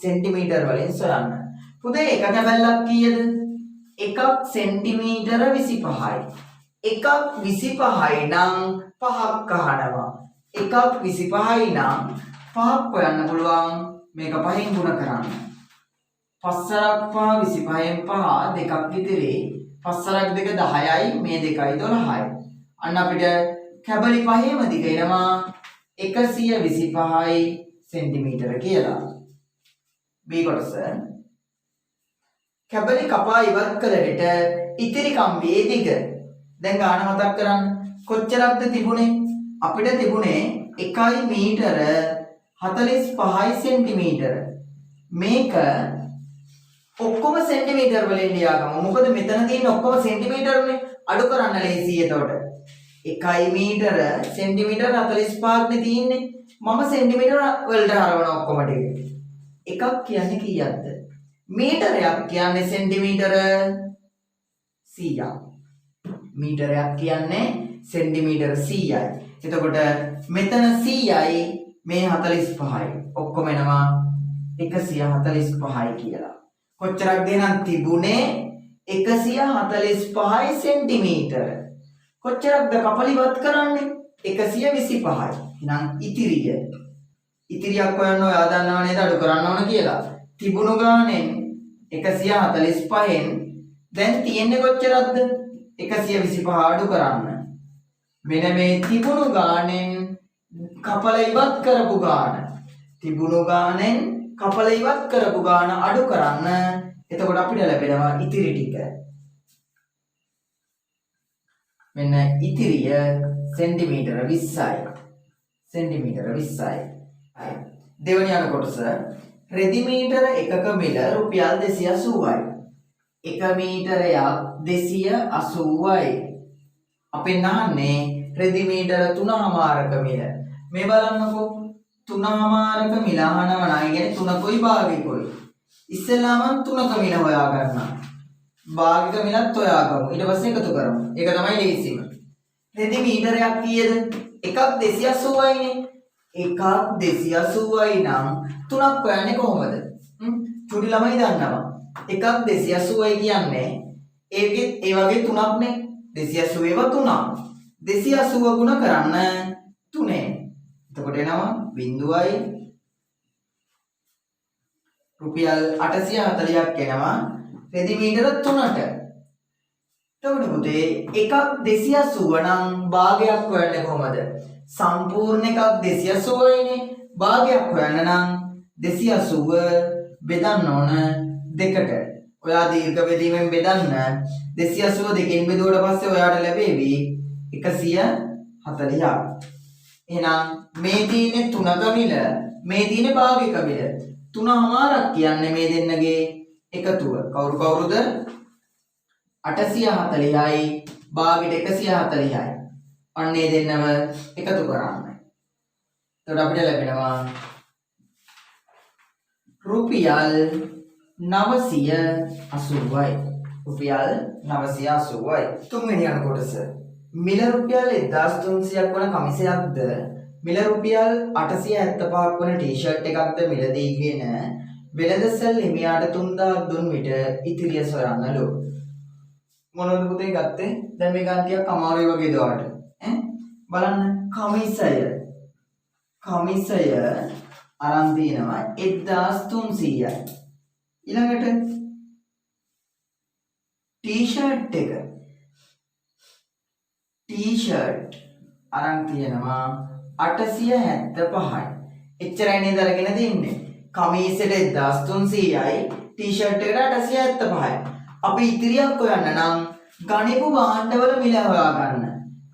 සෙන්ටිමීටර වලින් සොයන්න. පුතේ එක කැබල්ලක් කීයද? එකක් සෙන්ටිමීටර 25යි. එකක් 25යි නම් 5ක් අහනවා. එකක් 25යි නම් 5ක් හොයන්න පුළුවන්. මේක 5ෙන් ගුණ කරන්න. 5 25න් 5 දෙකක් ඉතිරි. 5 2 10යි මේ දෙකයි 12යි. අන්න අපිට කැබලි 5ෙම දිග එනවා 125යි සෙන්ටිමීටර කියලා. B කොටස කැබලි කපා ඉවත් කළ විට ඉතිරි කම්බියේ දිග. දැන් ගාන මතක් කරන්න. කොච්චරක්ද තිබුණේ? අපිට තිබුණේ 1 මීටර 45යි සෙන්ටිමීටර. මේක ඔක්කොම සෙන්ටිමීටර වලින් ලියාගමු. මොකද මෙතන තියෙන ඔක්කොම සෙන්ටිමීටර්නේ. අඩු කරන්න ලේසියි එතකොට. 1 මීටර සෙන්ටිමීටර 45ක් නේ තියෙන්නේ. මම සෙන්ටිමීටර වලට හරවන ඔක්කොම ටික. එකක් කියන්නේ කීයක්ද? මීටරයක් කියන්නේ සෙන්ටිමීටර 100ක්. මීටරයක් කියන්නේ සෙන්ටිමීටර 100යි. එතකොට මෙතන 100යි මේ 45යි. ඔක්කොම එනවා 145යි කියලා. කොච්චරක් දෙනන් තිබුණේ 145යි සෙන්ටිමීටර. කොච්චරක්ද කපලිවත් කරන්නේ? 125යි. එහෙනම් ඉතිරියක් හොයන්න ඔයා දන්නව නේද අඩු කරන්න ඕන කියලා. තිබුණු ගානෙන් 145න් දැන් තියෙන්නේ කොච්චරක්ද? 125 අඩු කරන්න. මෙන්න මේ තිබුණු ගානෙන් කපල ඉවත් කරපු ගාන. තිබුණු ගානෙන් කපල ඉවත් කරපු ගාන අඩු කරන්න. එතකොට අපිට ලැබෙනවා ඉතිරි ටික. මෙන්න ඉතිරිය සෙන්ටිමීටර 20යි. සෙන්ටිමීටර 20යි. දෙවැනි අන කොටස රෙදි මීටර එකක මිල රුපියල් 280යි. 1 මීටරයක් 280යි. අපි නහන්නේ රෙදි මීටර 3මාරක මිල. මේ බලන්නකෝ 3මාරක මිල අහනවා නම් කියන්නේ 3කුයි භාගිකුයි. ඉස්සෙල්ලාම 3ක මිල හොයා ගන්නවා. භාගික මිලත් හොයාගමු. ඊට පස්සේ එකතු කරමු. ඒක තමයි ලේසිම. රෙදි මීටරයක් කීයද? එකක් 280යිනේ. එකක් 280යි නම් 3ක් හොයන්නේ කොහොමද? චුටි ළමයි දන්නවා. එකක් 280යි කියන්නේ ඒකෙත් ඒ වගේ 3ක්නේ. 280 ඒවා 3ක්. 280 ගුණ කරන්න 3ෙන්. එතකොට එනවා බිඳුවයි රුපියල් 840ක් එනවා රෙදි මීටර 3ට. එතකොට පුතේ එකක් 280 නම් භාගයක් හොයන්නේ කොහමද? සම්පූර්ණ එකක් 280යිනේ. භාගයක් හොයන්න නම් 280 බෙදන්න ඕන දෙකට. ඔයා දීර්ඝ බෙදීමෙන් බෙදන්න 280 දෙකෙන් බෙදුවට පස්සේ ඔයාට ලැබෙවි 140ක්. එහෙනම් මේ තියෙන්නේ 3ක මිල, මේ තියෙන්නේ භාගික මිල. 3මාරක් කියන්නේ මේ දෙන්නගේ එකතුව. කවුරුද? 840යි භාගයට 140යි. අන්නේ දෙන්නම එකතු කරන්න. එතකොට අපිට ලැබෙනවා රුපියල් 980යි. රුපියල් 980යි. තුන්වෙනි අන කොටස. මිල රුපියල් 1300ක් වන කමිසයක්ද මිල රුපියල් 875ක් වන ටී-ෂර්ට් එකක්ද මිලදීගෙන වෙළඳසල් හිමියාට 3000ක් දුන් විට ඉතිරිය සොයන්නලු. මොනවද පුතේ ගත්තේ? දැන් මේ ගාන්තියක් අමාරුයි වගේ දවල්ට. බලන්න කමිසය අරන් තිනවා 1300යි. ඊළඟට ටී-ෂර්ට් එක අරන් තියනවා 875යි. එච්චරයි නේද අරගෙන තින්නේ. කමීසෙට 1300යි ටී-ෂර්ට් එකට 875යි. අපි ඉතිරියක් හොයන්න නම් ගණිපු භාණ්ඩවල මිල හොයාගන්න.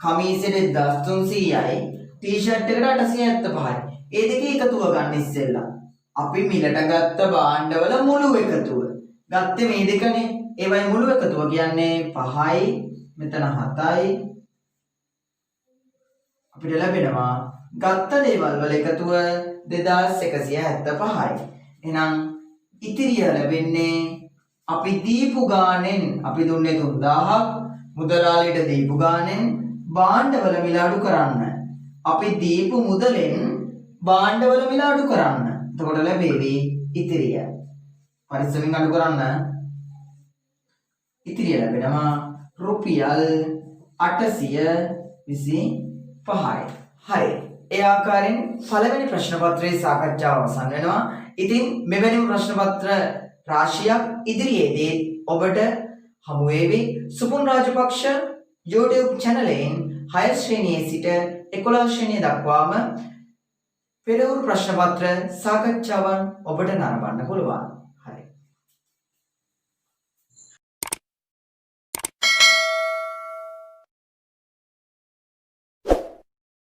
කමීසෙට 1300යි ටී-ෂර්ට් එකට 875යි. ඒ දෙක එකතුව ගන්න ඉස්සෙල්ලා. අපි මිලට ගත්ත භාණ්ඩවල මුළු එකතුව. ගත්තේ මේ දෙකනේ. ඒවයි මුළු එකතුව කියන්නේ 5යි මෙතන 7යි. අපිට ලැබෙනවා ගත්ත දේවල් වල එකතුව 2175යි. එහෙනම් ඉතිරිය ලැබෙන්නේ අපි දීපු ගානෙන් අපි දුන්නේ 3000ක් මුදලාලිට දීපු ගානෙන් භාණ්ඩවල මිල අඩු කරන්න. අපි දීපු මුදලෙන් භාණ්ඩවල මිල අඩු කරන්න. එතකොට ලැබෙවි ඉතිරිය. පරිස්සමින් අඩු කරන්න. ඉතිරිය ලැබෙනවා රුපියල් 825යි. හරි. ඒ ආකාරයෙන් පළවෙනි ප්‍රශ්න පත්‍රයේ සාකච්ඡාව අවසන් වෙනවා. ඉතින් මෙවැනි ප්‍රශ්න පත්‍ර රාශියක් ඉදිරියේදී ඔබට හමු වේවි. සුපුන් රාජපක්ෂ YouTube channelයෙන් 6 ශ්‍රේණියේ සිට 11 ශ්‍රේණිය දක්වාම පෙරවරු ප්‍රශ්න පත්‍ර සාකච්ඡාවන් ඔබට නරඹන්න පුළුවන්.